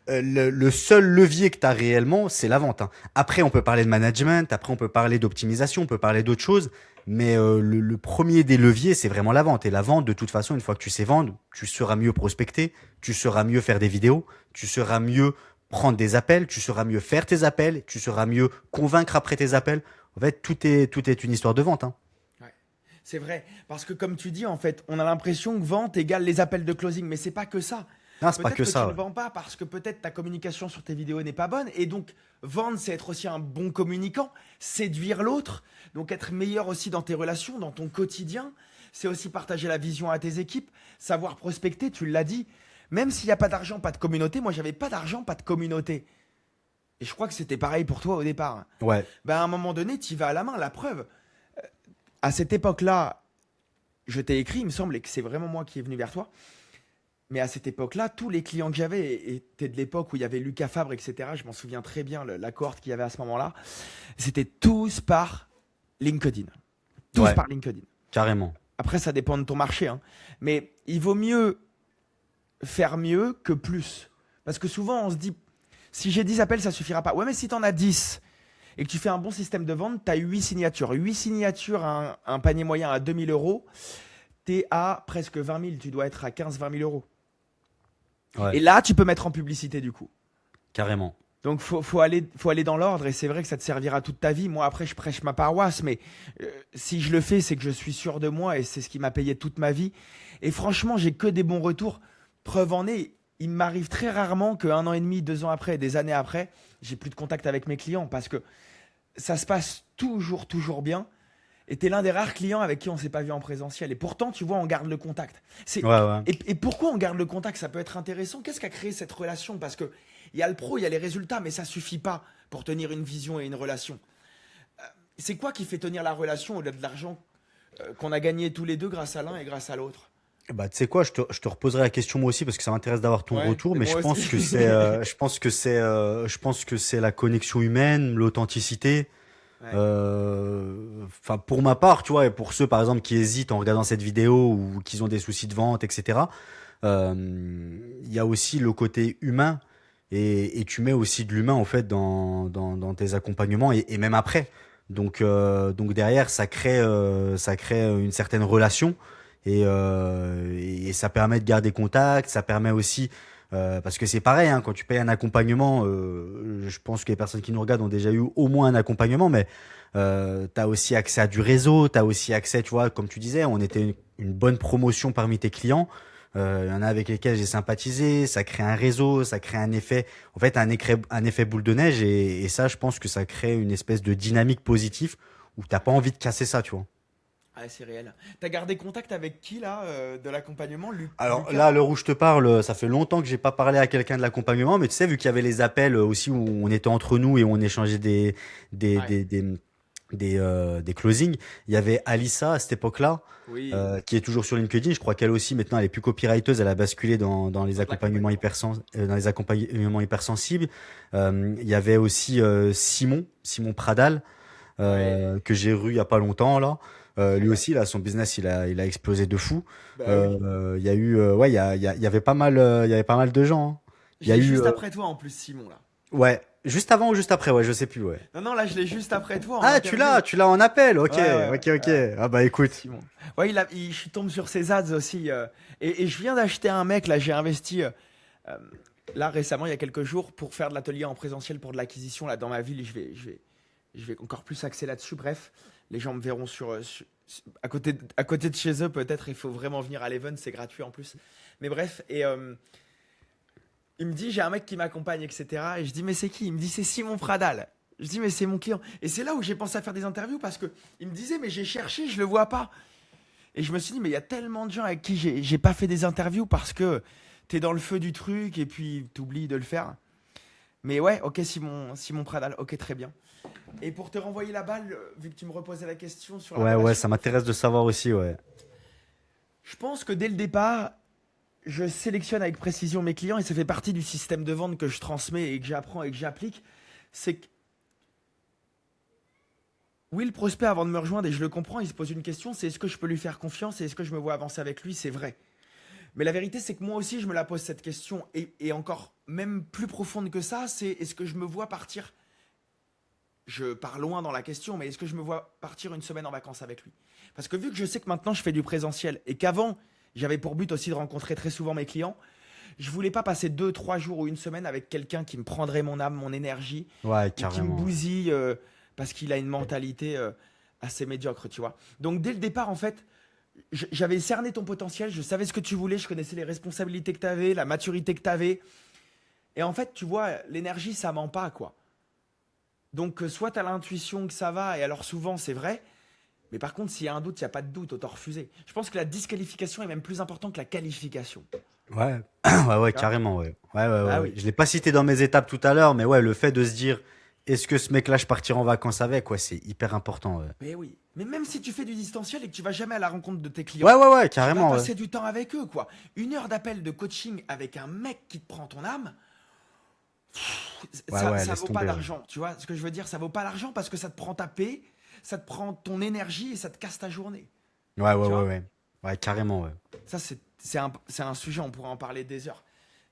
Le seul levier que tu as réellement, c'est la vente, hein. Après, on peut parler de management, après, on peut parler d'optimisation, on peut parler d'autres choses, mais le premier des leviers, c'est vraiment la vente. Et la vente, de toute façon, une fois que tu sais vendre, tu sauras mieux prospecter, tu sauras mieux faire des vidéos, tu sauras mieux prendre des appels, tu sauras mieux faire tes appels, tu sauras mieux convaincre après tes appels. En fait, tout est une histoire de vente, hein. Ouais. C'est vrai, parce que comme tu dis, en fait, on a l'impression que vente égale les appels de closing, mais c'est pas que ça. Non, c'est pas Peut-être que que tu ça, ne ouais. vends pas parce que peut-être ta communication sur tes vidéos n'est pas bonne. Et donc, vendre, c'est être aussi un bon communicant, séduire l'autre, donc être meilleur aussi dans tes relations, dans ton quotidien. C'est aussi partager la vision à tes équipes, savoir prospecter, tu l'as dit. Même s'il n'y a pas d'argent, pas de communauté, moi j'avais pas d'argent, pas de communauté. Et je crois que c'était pareil pour toi au départ. Ouais, Ben, à un moment donné, tu y vas à la main. La preuve, à cette époque-là, je t'ai écrit, il me semble, et que c'est vraiment moi qui est venu vers toi. Mais à cette époque-là, tous les clients que j'avais étaient de l'époque où il y avait Lucas Fabre, etc. Je m'en souviens très bien, la cohorte qu'il y avait à ce moment-là. C'était tous par LinkedIn. Tous ouais, par LinkedIn. carrément. Après, ça dépend de ton marché, hein. Mais il vaut mieux faire mieux que plus. Parce que souvent, on se dit, si j'ai 10 appels, ça suffira pas. Ouais, mais si tu en as 10 et que tu fais un bon système de vente, tu as 8 signatures. 8 signatures, un panier moyen à 2 000 euros, tu es à presque 20 000. Tu dois être à 15 000 à 20 000 euros. Ouais, Et là, tu peux mettre en publicité du coup. carrément. Donc, faut aller dans l'ordre et c'est vrai que ça te servira toute ta vie. Moi, après, je prêche ma paroisse, mais si je le fais, c'est que je suis sûr de moi et c'est ce qui m'a payé toute ma vie. Et franchement, j'ai que des bons retours. Preuve en est, il m'arrive très rarement qu'un an et demi, 2 ans après, des années après, j'ai plus de contact avec mes clients parce que ça se passe toujours, toujours bien. Et t'es l'un des rares clients avec qui on s'est pas vu en présentiel. Et pourtant, tu vois, on garde le contact. Ouais, ouais. Et pourquoi on garde le contact? Ça peut être intéressant. Qu'est-ce qui a créé cette relation? Parce que il y a le pro, il y a les résultats, mais ça suffit pas pour tenir une vision et une relation. C'est quoi qui fait tenir la relation au-delà de l'argent qu'on a gagné tous les deux grâce à l'un et grâce à l'autre? Bah, tu sais quoi, je te reposerai la question moi aussi parce que ça m'intéresse d'avoir ton Ouais, retour, et mais moi je pense aussi. que c'est la connexion humaine, l'authenticité. Ouais, Enfin, pour ma part, tu vois, et pour ceux par exemple qui hésitent en regardant cette vidéo ou qui ont des soucis de vente, etc. Il y a aussi le côté humain et tu mets aussi de l'humain en fait dans tes accompagnements et même après. Donc derrière, ça crée une certaine relation et ça permet de garder contact. Ça permet aussi parce que c'est pareil, hein, quand tu payes un accompagnement, je pense que les personnes qui nous regardent ont déjà eu au moins un accompagnement, mais tu as aussi accès à du réseau, tu as aussi accès, tu vois, comme tu disais, on était une bonne promotion parmi tes clients. Il y en a avec lesquels j'ai sympathisé, ça crée un réseau, ça crée un effet, en fait, un effet boule de neige, et ça, je pense que ça crée une espèce de dynamique positive où t'as pas envie de casser ça, tu vois. Ah, c'est réel. T'as gardé contact avec qui là de l'accompagnement, Alors là, Lucas? à l'heure où je te parle, ça fait longtemps que j'ai pas parlé à quelqu'un de l'accompagnement, mais tu sais, vu qu'il y avait les appels aussi où on était entre nous et où on échangeait des, Ouais. des, des, des closings, il y avait Alissa à cette époque-là, Oui, qui est toujours sur LinkedIn. Je crois qu'elle aussi, maintenant, elle est plus copywriteuse, elle a basculé dans les dans de accompagnements l'accompagnement. dans les accompagnements hypersensibles. Il y avait aussi Simon Pradal, Ouais, que j'ai revu il y a pas longtemps là. très Lui bien. aussi là, son business il a explosé de fou. Bah oui. Il y a eu ouais, il y avait pas mal il y avait pas mal de gens, hein. Il Je y a l'ai eu juste après toi en plus, Simon là. ouais, juste avant ou juste après, ouais, je sais plus, ouais. Non, non, là je l'ai juste après toi en Ah, interview. tu l'as en appel. OK, Ouais, ouais, OK, OK. ouais. Ah bah écoute. Simon. Ouais, je tombe sur ses ads aussi. Et je viens d'acheter un mec, là, j'ai investi euh, là récemment, il y a quelques jours, pour faire de l'atelier en présentiel pour de l'acquisition là dans ma ville. Je vais encore plus axer là-dessus. Bref, les gens me verront à côté de chez eux, peut-être. Il faut vraiment venir à l'event, c'est gratuit en plus. Mais bref, il me dit, j'ai un mec qui m'accompagne, etc. Et je dis, mais c'est qui? Il me dit, c'est Simon Pradal. Je dis, mais c'est mon client. Et c'est là où j'ai pensé à faire des interviews parce que il me disait, mais j'ai cherché, je le vois pas. Et je me suis dit, mais il y a tellement de gens avec qui j'ai pas fait des interviews parce que t'es dans le feu du truc et puis t'oublies de le faire. Mais ouais, ok, Simon Pradal, ok, très bien. Et pour te renvoyer la balle, vu que tu me reposais la question sur la Ouais, ouais, relation, ça m'intéresse de savoir aussi, ouais. je pense que dès le départ, je sélectionne avec précision mes clients et ça fait partie du système de vente que je transmets et que j'apprends et que j'applique. C'est que oui, le prospect, avant de me rejoindre, et je le comprends, il se pose une question, c'est est-ce que je peux lui faire confiance et est-ce que je me vois avancer avec lui? C'est vrai. Mais la vérité, c'est que moi aussi, je me la pose cette question, et encore même plus profonde que ça, c'est est-ce que je me vois partir, je pars loin dans la question, mais est-ce que je me vois partir une semaine en vacances avec lui? Parce que vu que je sais que maintenant je fais du présentiel, et qu'avant, j'avais pour but aussi de rencontrer très souvent mes clients, je voulais pas passer 2, 3 jours ou une semaine avec quelqu'un qui me prendrait mon âme, mon énergie, Ouais, ou qui me carrément. bousille parce qu'il a une mentalité assez médiocre, tu vois. Donc dès le départ, en fait, j'avais cerné ton potentiel, je savais ce que tu voulais, je connaissais les responsabilités que tu avais, la maturité que tu avais. Et en fait, tu vois, l'énergie, ça ment pas, quoi. Donc soit tu as l'intuition que ça va, et alors souvent c'est vrai, mais par contre, s'il y a un doute, il n'y a pas de doute, autant refuser. Je pense que la disqualification est même plus importante que la qualification. Ouais. Ouais, ouais, Tu vois? carrément, ouais. Ouais, ouais, ouais, Bah ouais. oui. Je l'ai pas cité dans mes étapes tout à l'heure, mais ouais, le fait de se dire, est-ce que ce mec-là, je partirai en vacances avec? Ouais, c'est hyper important, ouais. Mais oui. Mais même si tu fais du distanciel et que tu vas jamais à la rencontre de tes Ouais, clients, ouais, ouais, tu vas carrément, ouais. passer du temps avec eux, quoi. 1 heure d'appel de coaching avec un mec qui te prend ton âme, Ouais, ça, ouais, ça laisse vaut pas tomber, ouais. l'argent. Tu vois ce que je veux dire? Ça vaut pas l'argent parce que ça te prend ta paix, ça te prend ton énergie et ça te casse ta journée. Ouais, ouais, Tu ouais, vois? ouais. Ouais, carrément, ouais. Ça, c'est un sujet, on pourrait en parler des heures.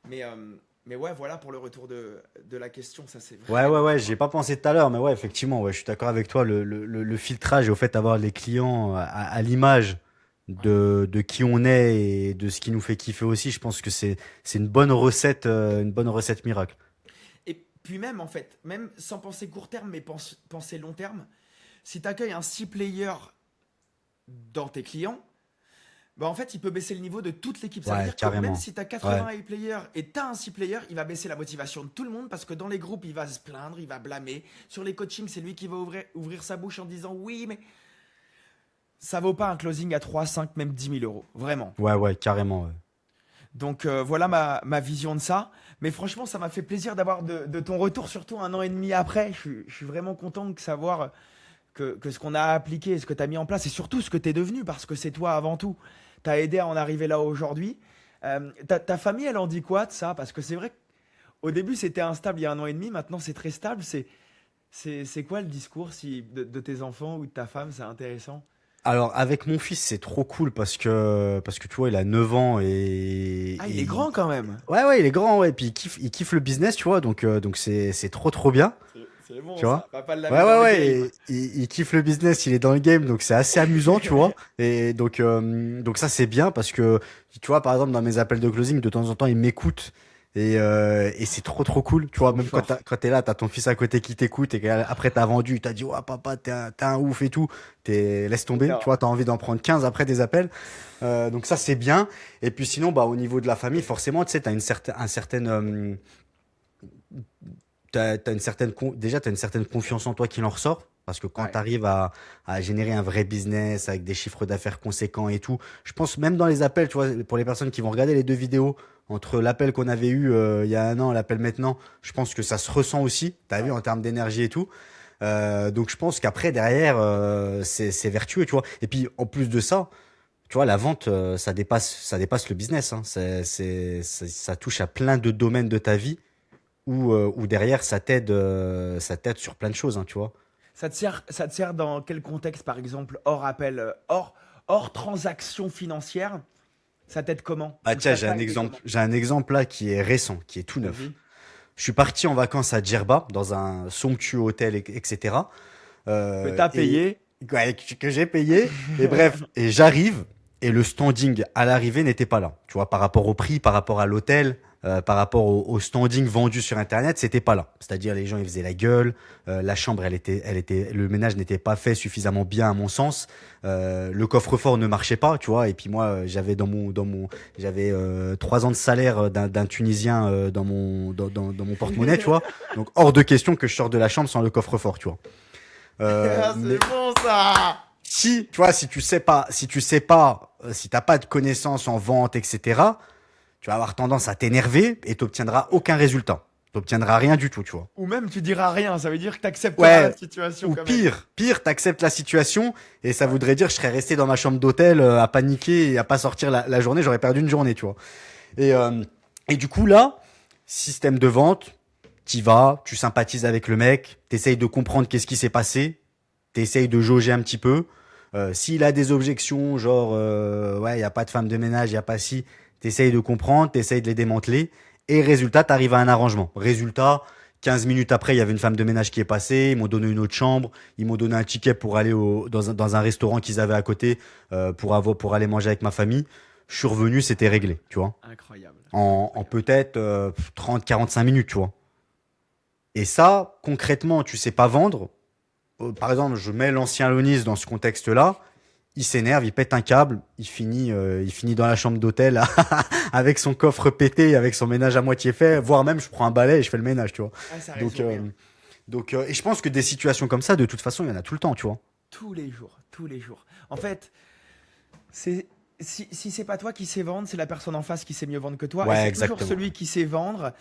Mais, euh, mais ouais, voilà pour le retour de la question, ça c'est Ouais, ouais, vraiment ouais, j'y ai important. pas pensé tout à l'heure, mais ouais, effectivement, ouais, je suis d'accord avec toi. Le filtrage et au fait d'avoir les clients à l'image Ouais. de qui on est et de ce qui nous fait kiffer aussi, je pense que c'est une bonne recette miracle. Et puis même, en fait, même sans penser court terme, mais penser long terme, si tu accueilles un 6 player dans tes clients, bah en fait, il peut baisser le niveau de toute l'équipe. Ça veut Ouais, dire que même carrément. si tu as Ouais. 80 players et tu as un 6 player, il va baisser la motivation de tout le monde parce que dans les groupes, il va se plaindre, il va blâmer. Sur les coachings, c'est lui qui va ouvrir sa bouche en disant oui, mais ça vaut pas un closing à 3, 5, même 10 000 euros. Vraiment. Ouais, ouais, carrément. Ouais. Donc voilà ma vision de ça. Mais franchement, ça m'a fait plaisir d'avoir de ton retour, surtout 1 an et demi après. Je suis vraiment content de savoir que ce qu'on a appliqué, ce que tu as mis en place et surtout ce que tu es devenu parce que c'est toi avant tout. Tu as aidé à en arriver là aujourd'hui. Ta famille, elle en dit quoi de ça? Parce que c'est vrai qu'au début, c'était instable il y a 1 an et demi. Maintenant, c'est très stable. C'est quoi le discours de tes enfants ou de ta femme? C'est intéressant. Alors, avec mon fils, c'est trop cool parce que tu vois, il a 9 ans Ah, il est grand quand même. ouais, ouais, il est grand, ouais, puis il kiffe le business, tu vois, donc c'est trop, trop bien, C'est bon tu ça. vois. Papa l'a Ouais, mis dans ouais, le ouais, game. il kiffe le business, il est dans le game, donc c'est assez amusant, tu vois. Et donc ça, c'est bien parce que, tu vois, par exemple, dans mes appels de closing, de temps en temps, il m'écoute. Et c'est trop trop cool, tu vois, Trop même fort. quand t'es là, t'as ton fils à côté qui t'écoute et qu'après t'as vendu, t'as dit, ouais, papa, t'es un ouf et tout, laisse tomber, tu Énorme. vois, t'as envie d'en prendre 15 après des appels. Donc ça, c'est bien. Et puis sinon, bah, au niveau de la famille, forcément, tu sais, t'as une certaine, déjà, t'as une certaine confiance en toi qui en ressort. Parce que quand Ouais. tu arrives à générer un vrai business avec des chiffres d'affaires conséquents et tout, je pense même dans les appels, tu vois, pour les personnes qui vont regarder les deux vidéos, entre l'appel qu'on avait eu il y a un an et l'appel maintenant, je pense que ça se ressent aussi, tu as vu, Ouais. en termes d'énergie et tout. Donc je pense qu'après, derrière, c'est vertueux, tu vois. Et puis, en plus de ça, tu vois, la vente, ça dépasse le business, hein. Ça touche à plein de domaines de ta vie où derrière, ça t'aide sur plein de choses, hein, tu vois. Ça te sert dans quel contexte, par exemple, hors appel, hors transaction financière, ça t'aide comment? Ah Ou tiens, ça t'a aidé comment? j'ai un exemple là qui est récent, qui est tout neuf. Vas-y. Je suis parti en vacances à Djerba, dans un somptueux hôtel, etc. Que t'as Et payé. ouais, que j'ai payé. Et bref, et j'arrive, et le standing à l'arrivée n'était pas là. Tu vois, par rapport au prix, par rapport à l'hôtel, par rapport au standing vendu sur Internet, c'était pas là. C'est-à-dire, les gens, ils faisaient la gueule. La chambre, le ménage n'était pas fait suffisamment bien, à mon sens. Le coffre-fort ne marchait pas, tu vois. Et puis moi, j'avais 3 ans de salaire d'un Tunisien dans mon porte-monnaie, tu vois. Donc, hors de question que je sorte de la chambre sans le coffre-fort, tu vois. Ah, c'est Mais bon ça! si, tu vois, si t'as pas de connaissances en vente, etc., tu vas avoir tendance à t'énerver et t'obtiendras aucun résultat. T'obtiendras rien du tout, tu vois. Ou même tu diras rien, ça veut dire que t'accepteras la Ouais, situation ou quand même. pire, t'acceptes la situation et ça Ouais. voudrait dire que je serais resté dans ma chambre d'hôtel à paniquer et à pas sortir la journée, j'aurais perdu une journée, tu vois. Et, euh, et du coup, là, système de vente, t'y vas, tu sympathises avec le mec, t'essayes de comprendre qu'est-ce qui s'est passé, t'essayes de jauger un petit peu. S'il a des objections, genre, ouais, il n'y a pas de femme de ménage, il n'y a pas si, t'essayes de comprendre, t'essayes de les démanteler. Et résultat, t'arrives à un arrangement. Résultat, 15 minutes après, il y avait une femme de ménage qui est passée, ils m'ont donné une autre chambre, ils m'ont donné un ticket pour aller dans un restaurant qu'ils avaient à côté, pour aller manger avec ma famille. Je suis revenu, c'était réglé, tu vois. Incroyable. En Incroyable. peut-être 30-45 minutes, tu vois. Et ça, concrètement, tu sais pas vendre. Par exemple, je mets l'ancien Lonis dans ce contexte-là. Il s'énerve, il pète un câble, il finit dans la chambre d'hôtel avec son coffre pété, avec son ménage à moitié fait, voire même je prends un balai et je fais le ménage, tu vois. Ah, ça Donc, résout rien. et je pense que des situations comme ça, de toute façon, il y en a tout le temps, tu vois. Tous les jours, tous les jours. En fait, c'est si c'est pas toi qui sais vendre, c'est la personne en face qui sait mieux vendre que toi. Et Ouais, c'est toujours exactement. celui qui sait vendre,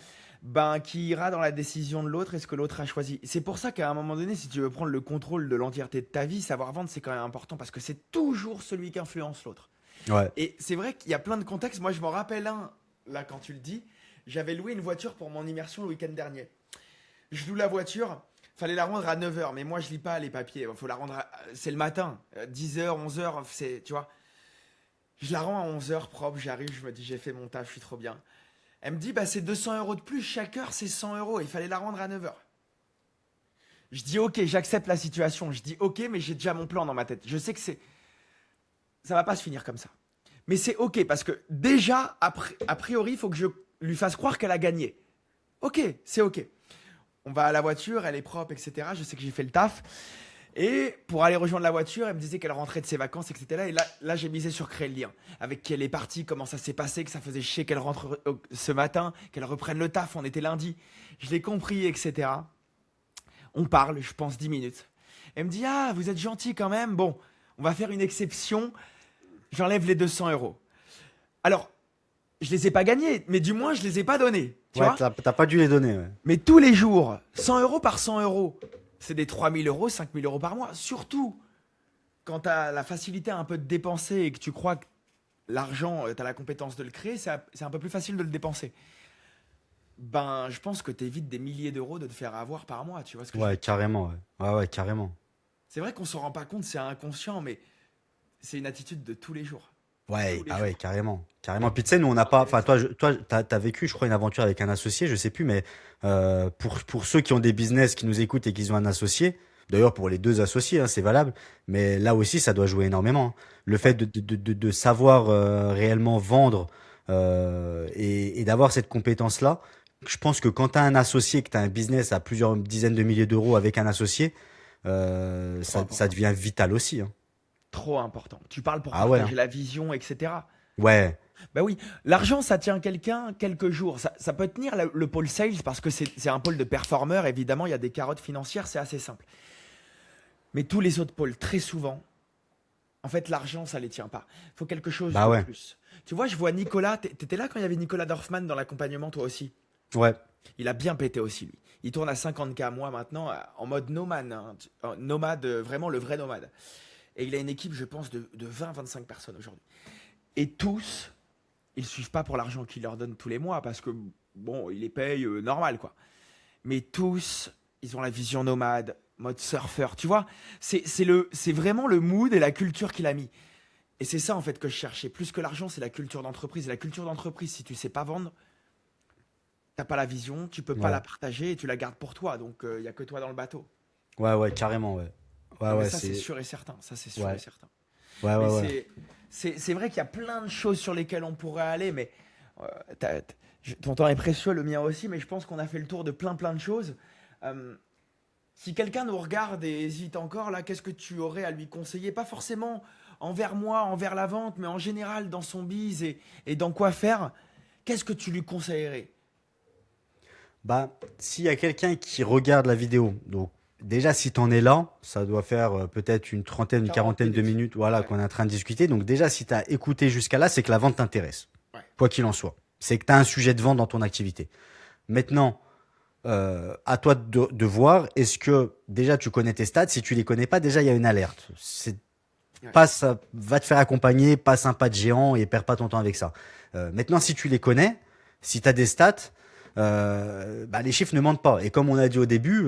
ben, qui ira dans la décision de l'autre et ce que l'autre a choisi. C'est pour ça qu'à un moment donné, si tu veux prendre le contrôle de l'entièreté de ta vie, savoir vendre, c'est quand même important parce que c'est toujours celui qui influence l'autre. Ouais. Et c'est vrai qu'il y a plein de contextes. Moi, je m'en rappelle un, là, quand tu le dis. J'avais loué une voiture pour mon immersion le week-end dernier. Je loue la voiture, fallait la rendre à 9 heures, mais moi, je lis pas les papiers. Faut la rendre c'est le matin, 10 heures, 11 heures, c'est, tu vois. Je la rends à 11 heures propre, j'arrive, je me dis, j'ai fait mon taf, je suis trop bien. Elle me dit, bah, c'est 200 euros de plus, chaque heure, c'est 100 euros. Il fallait la rendre à 9 heures. Je dis, ok, j'accepte la situation. Je dis, ok, mais j'ai déjà mon plan dans ma tête. Je sais que ça va pas se finir comme ça. Mais c'est ok, parce que déjà, a priori, il faut que je lui fasse croire qu'elle a gagné. Ok, c'est ok. On va à la voiture, elle est propre, etc. Je sais que j'ai fait le taf. Et pour aller rejoindre la voiture, elle me disait qu'elle rentrait de ses vacances, etc. Et là j'ai misé sur créer le lien. Avec qui elle est partie, comment ça s'est passé, que ça faisait chier qu'elle rentre ce matin, qu'elle reprenne le taf, on était lundi. Je l'ai compris, etc. On parle, je pense 10 minutes. Elle me dit, ah, vous êtes gentil quand même. Bon, on va faire une exception. J'enlève les 200 euros. Alors, je les ai pas gagnés, mais du moins, je les ai pas donnés. Tu Ouais, vois. t'as pas dû les donner, ouais. Mais tous les jours, 100 euros par 100 euros, c'est des 3 000 euros, 5 000 euros par mois. Surtout quand tu as la facilité un peu de dépenser et que tu crois que l'argent, tu as la compétence de le créer, c'est un peu plus facile de le dépenser. Ben, je pense que tu évites des milliers d'euros de te faire avoir par mois. Tu vois ce que je veux Ouais, dire? carrément, ouais. Ouais, ouais, carrément. C'est vrai qu'on s'en rend pas compte, c'est inconscient, mais c'est une attitude de tous les jours. Tous Ouais, les ah ouais, jours. carrément. Carrément. Puis tu sais, nous, on n'a pas. Enfin, toi, t'as vécu, je crois, une aventure avec un associé, je sais plus, mais pour ceux qui ont des business, qui nous écoutent et qui ont un associé, d'ailleurs, pour les deux associés, hein, c'est valable, mais là aussi, ça doit jouer énormément, hein. Le fait Ouais. de savoir réellement vendre et d'avoir cette compétence-là, je pense que quand tu as un associé, que tu as un business à plusieurs dizaines de milliers d'euros avec un associé, Trop ça important. devient vital aussi, hein. Trop important. Tu parles pour Ah ouais, partager hein. la vision, etc. Ouais, Bah oui, l'argent, ça tient quelqu'un quelques jours. Ça peut tenir le pôle sales parce que c'est un pôle de performeurs. Évidemment, il y a des carottes financières, c'est assez simple. Mais tous les autres pôles, très souvent, en fait, l'argent, ça les tient pas. Il faut quelque chose Bah de ouais, plus. Tu vois, je vois Nicolas. T'étais là quand il y avait Nicolas Dorfman dans l'accompagnement, toi aussi. ouais, Il a bien pété aussi, lui. Il tourne à 50K à mois maintenant, en mode nomade, hein, nomade, vraiment le vrai nomade. Et il a une équipe, je pense, de 20-25 personnes aujourd'hui. Et tous, ils suivent pas pour l'argent qu'il leur donne tous les mois, parce que, bon, il les paye normal, quoi. Mais tous, ils ont la vision nomade, mode surfeur, tu vois. C'est vraiment le mood et la culture qu'il a mis. Et c'est ça, en fait, que je cherchais. Plus que l'argent, c'est la culture d'entreprise. Et la culture d'entreprise, si tu sais pas vendre, t'as pas la vision, tu peux pas ouais, la partager et tu la gardes pour toi. Donc, il y a que toi dans le bateau. ouais, ouais, carrément, ouais. Ouais, Non, mais ouais, ça, c'est c'est. sûr et certain. Ça, c'est sûr et Ouais, certain. ouais, ouais, Mais ouais. c'est vrai qu'il y a plein de choses sur lesquelles on pourrait aller, mais euh, ton temps est précieux, le mien aussi, mais je pense qu'on a fait le tour de plein de choses. Euh, Si quelqu'un nous regarde et hésite encore, là, qu'est-ce que tu aurais à lui conseiller? Pas forcément envers moi, envers la vente, mais en général dans son bise et dans quoi faire. Qu'est-ce que tu lui conseillerais? Bah, s'il y a quelqu'un qui regarde la vidéo, donc déjà si t'en es là, ça doit faire peut-être une trentaine, une 40 quarantaine de minutes. minutes, voilà, Ouais, qu'on est en train de discuter. Donc déjà si t'as écouté jusqu'à là, c'est que la vente t'intéresse, ouais. quoi qu'il en soit. C'est que t'as un sujet de vente dans ton activité. Maintenant, à toi de voir, est-ce que déjà tu connais tes stats? Si tu les connais pas, déjà il y a une alerte. C'est Ouais. pas ça, va te faire accompagner, passe un pas de géant et perds pas ton temps avec ça. Maintenant, si tu les connais, si tu as des stats, bah, les chiffres ne mentent pas. Et comme on a dit au début,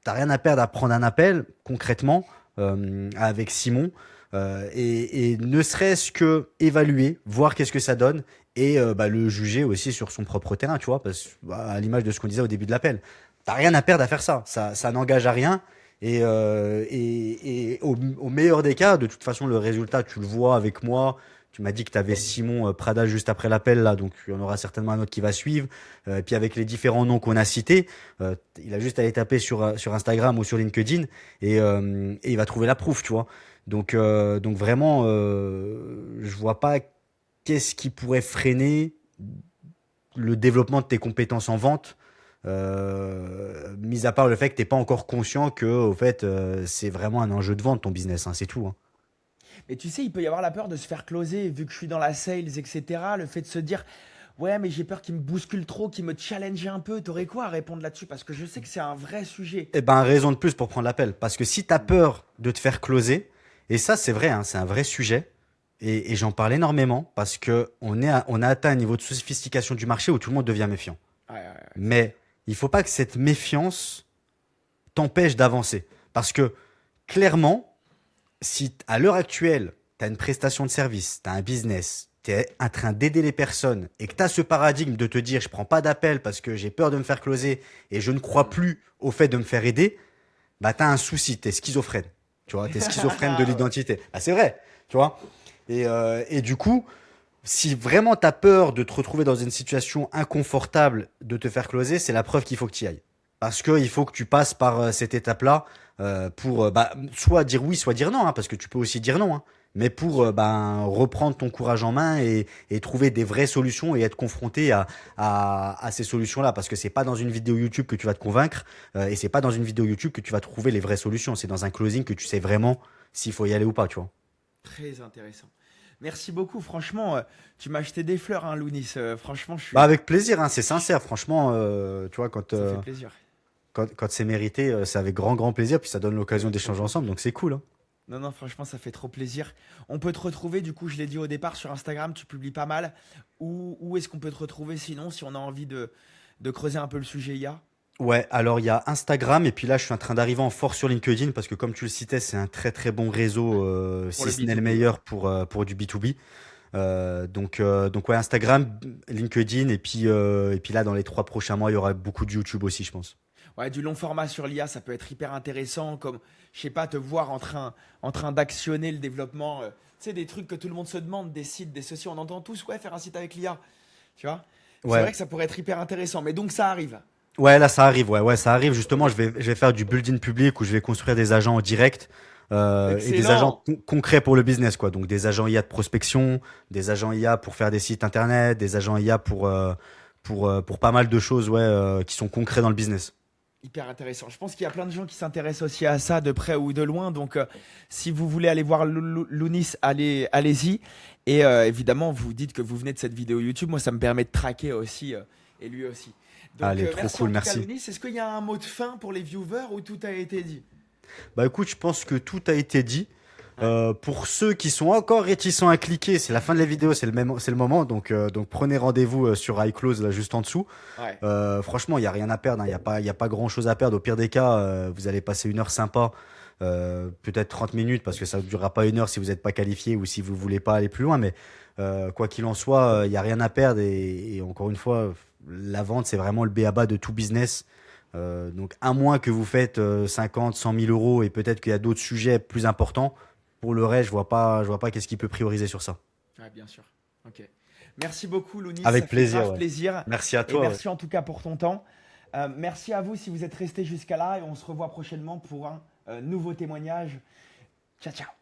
t'as rien à perdre à prendre un appel concrètement avec Simon et ne serait-ce que évaluer, voir qu'est-ce que ça donne et bah, le juger aussi sur son propre terrain, tu vois, parce bah, à l'image de ce qu'on disait au début de l'appel. T'as rien à perdre à faire ça. Ça n'engage à rien. Et au meilleur des cas, de toute façon, le résultat, tu le vois avec moi. Tu m'as dit que tu avais Simon Prada juste après l'appel, là, donc il y en aura certainement un autre qui va suivre. Et puis avec les différents noms qu'on a cités, il a juste à les taper sur Instagram ou sur LinkedIn et il va trouver la proof, tu vois. Donc vraiment, je vois pas qu'est-ce qui pourrait freiner le développement de tes compétences en vente, mis à part le fait que t'es pas encore conscient que, au fait, c'est vraiment un enjeu de vente ton business, hein, c'est tout. Hein. Mais tu sais, il peut y avoir la peur de se faire closer, vu que je suis dans la sales, etc. Le fait de se dire, ouais, mais j'ai peur qu'il me bouscule trop, qu'il me challenge un peu. T'aurais quoi à répondre là-dessus? Parce que je sais que c'est un vrai sujet. Eh ben, raison de plus pour prendre l'appel, parce que si t'as peur de te faire closer, et ça c'est vrai, hein, c'est un vrai sujet, et j'en parle énormément parce que on a atteint un niveau de sophistication du marché où tout le monde devient méfiant. Ouais, ouais, ouais, c'est sûr. Mais il faut pas que cette méfiance t'empêche d'avancer, parce que clairement, si à l'heure actuelle, tu as une prestation de service, tu as un business, tu es en train d'aider les personnes et que tu as ce paradigme de te dire je prends pas d'appel parce que j'ai peur de me faire closer et je ne crois Hmm. plus au fait de me faire aider, bah tu as un souci, tu es schizophrène. Tu vois, tu es schizophrène de Ouais. l'identité. Bah, c'est vrai, tu vois. Et du coup, si vraiment tu as peur de te retrouver dans une situation inconfortable de te faire closer, c'est la preuve qu'il faut que tu y ailles. Parce qu'il faut que tu passes par cette étape-là pour bah, soit dire oui, soit dire non, hein, parce que tu peux aussi dire non, hein, mais Bien pour sûr. ben, reprendre ton courage en main et trouver des vraies solutions et être confronté à ces solutions-là. Parce que c'est pas dans une vidéo YouTube que tu vas te convaincre et c'est pas dans une vidéo YouTube que tu vas trouver les vraies solutions. C'est dans un closing que tu sais vraiment s'il faut y aller ou pas, tu vois. Très intéressant. Merci beaucoup. Franchement, tu m'as acheté des fleurs, hein, Lounis. Franchement, Bah avec plaisir, hein, c'est je suis- sincère, franchement, tu vois, ça fait plaisir. quand c'est mérité, c'est avec grand plaisir, puis ça donne l'occasion d'échanger ensemble, donc c'est cool. Hein. Non, non, franchement, ça fait trop plaisir. On peut te retrouver, du coup, je l'ai dit au départ, sur Instagram, tu publies pas mal. Où est-ce qu'on peut te retrouver sinon, si on a envie de creuser un peu le sujet IA? Ouais, alors il y a Instagram, et puis là je suis en train d'arriver en force sur LinkedIn, parce que comme tu le citais, c'est un très bon réseau, Pour si le ce n'est le B2B, ouais. meilleur pour du B2B. Donc ouais, Instagram, LinkedIn, et puis là dans les 3 prochains mois, il y aura beaucoup de YouTube aussi, je pense. Ouais, du long format sur l'IA, ça peut être hyper intéressant, comme, je sais pas, te voir en train d'actionner le développement. Tu sais, des trucs que tout le monde se demande, des sites, des ceci, on entend tous, ouais, faire un site avec l'IA. Tu vois? C'est vrai Ouais, que ça pourrait être hyper intéressant, mais donc ça arrive. ouais, là ça arrive, ouais, ça arrive. Justement, je vais faire du building public où je vais construire des agents en direct et des agents Excellent! concrets pour le business, quoi. Donc des agents IA de prospection, des agents IA pour faire des sites internet, des agents IA pour pas mal de choses, ouais, qui sont concrets dans le business. Hyper intéressant. Je pense qu'il y a plein de gens qui s'intéressent aussi à ça de près ou de loin. Donc, si vous voulez aller voir Lounis, allez-y. Et évidemment, vous dites que vous venez de cette vidéo YouTube. Moi, ça me permet de traquer aussi et lui aussi. Donc, Allez, trop merci cool, en tout cas, merci. Lounis. Est-ce qu'il y a un mot de fin pour les viewers ou tout a été dit? Bah écoute, je pense que tout a été dit. Ouais. Pour ceux qui sont encore réticents à cliquer, c'est la fin de la vidéo, c'est le moment. Donc prenez rendez-vous sur iClose là juste en dessous. Ouais. Franchement, il y a rien à perdre, hein. Il y a pas grand-chose à perdre. Au pire des cas, vous allez passer une heure sympa, peut-être 30 minutes parce que ça ne durera pas une heure si vous n'êtes pas qualifié ou si vous voulez pas aller plus loin. Mais quoi qu'il en soit, il y a rien à perdre et encore une fois, la vente c'est vraiment le b.a-ba de tout business. Donc à moins que vous faites 50, 100 000 euros et peut-être qu'il y a d'autres sujets plus importants. Pour le reste, je vois pas qu'est-ce qui peut prioriser sur ça. Ouais, bien sûr. Ok. Merci beaucoup, Lounis. Ça Avec fait grave plaisir, ouais. plaisir. Merci à Et toi. Ouais. merci en tout cas pour ton temps. Merci à vous si vous êtes restés jusqu'à là. Et on se revoit prochainement pour un nouveau témoignage. Ciao, ciao.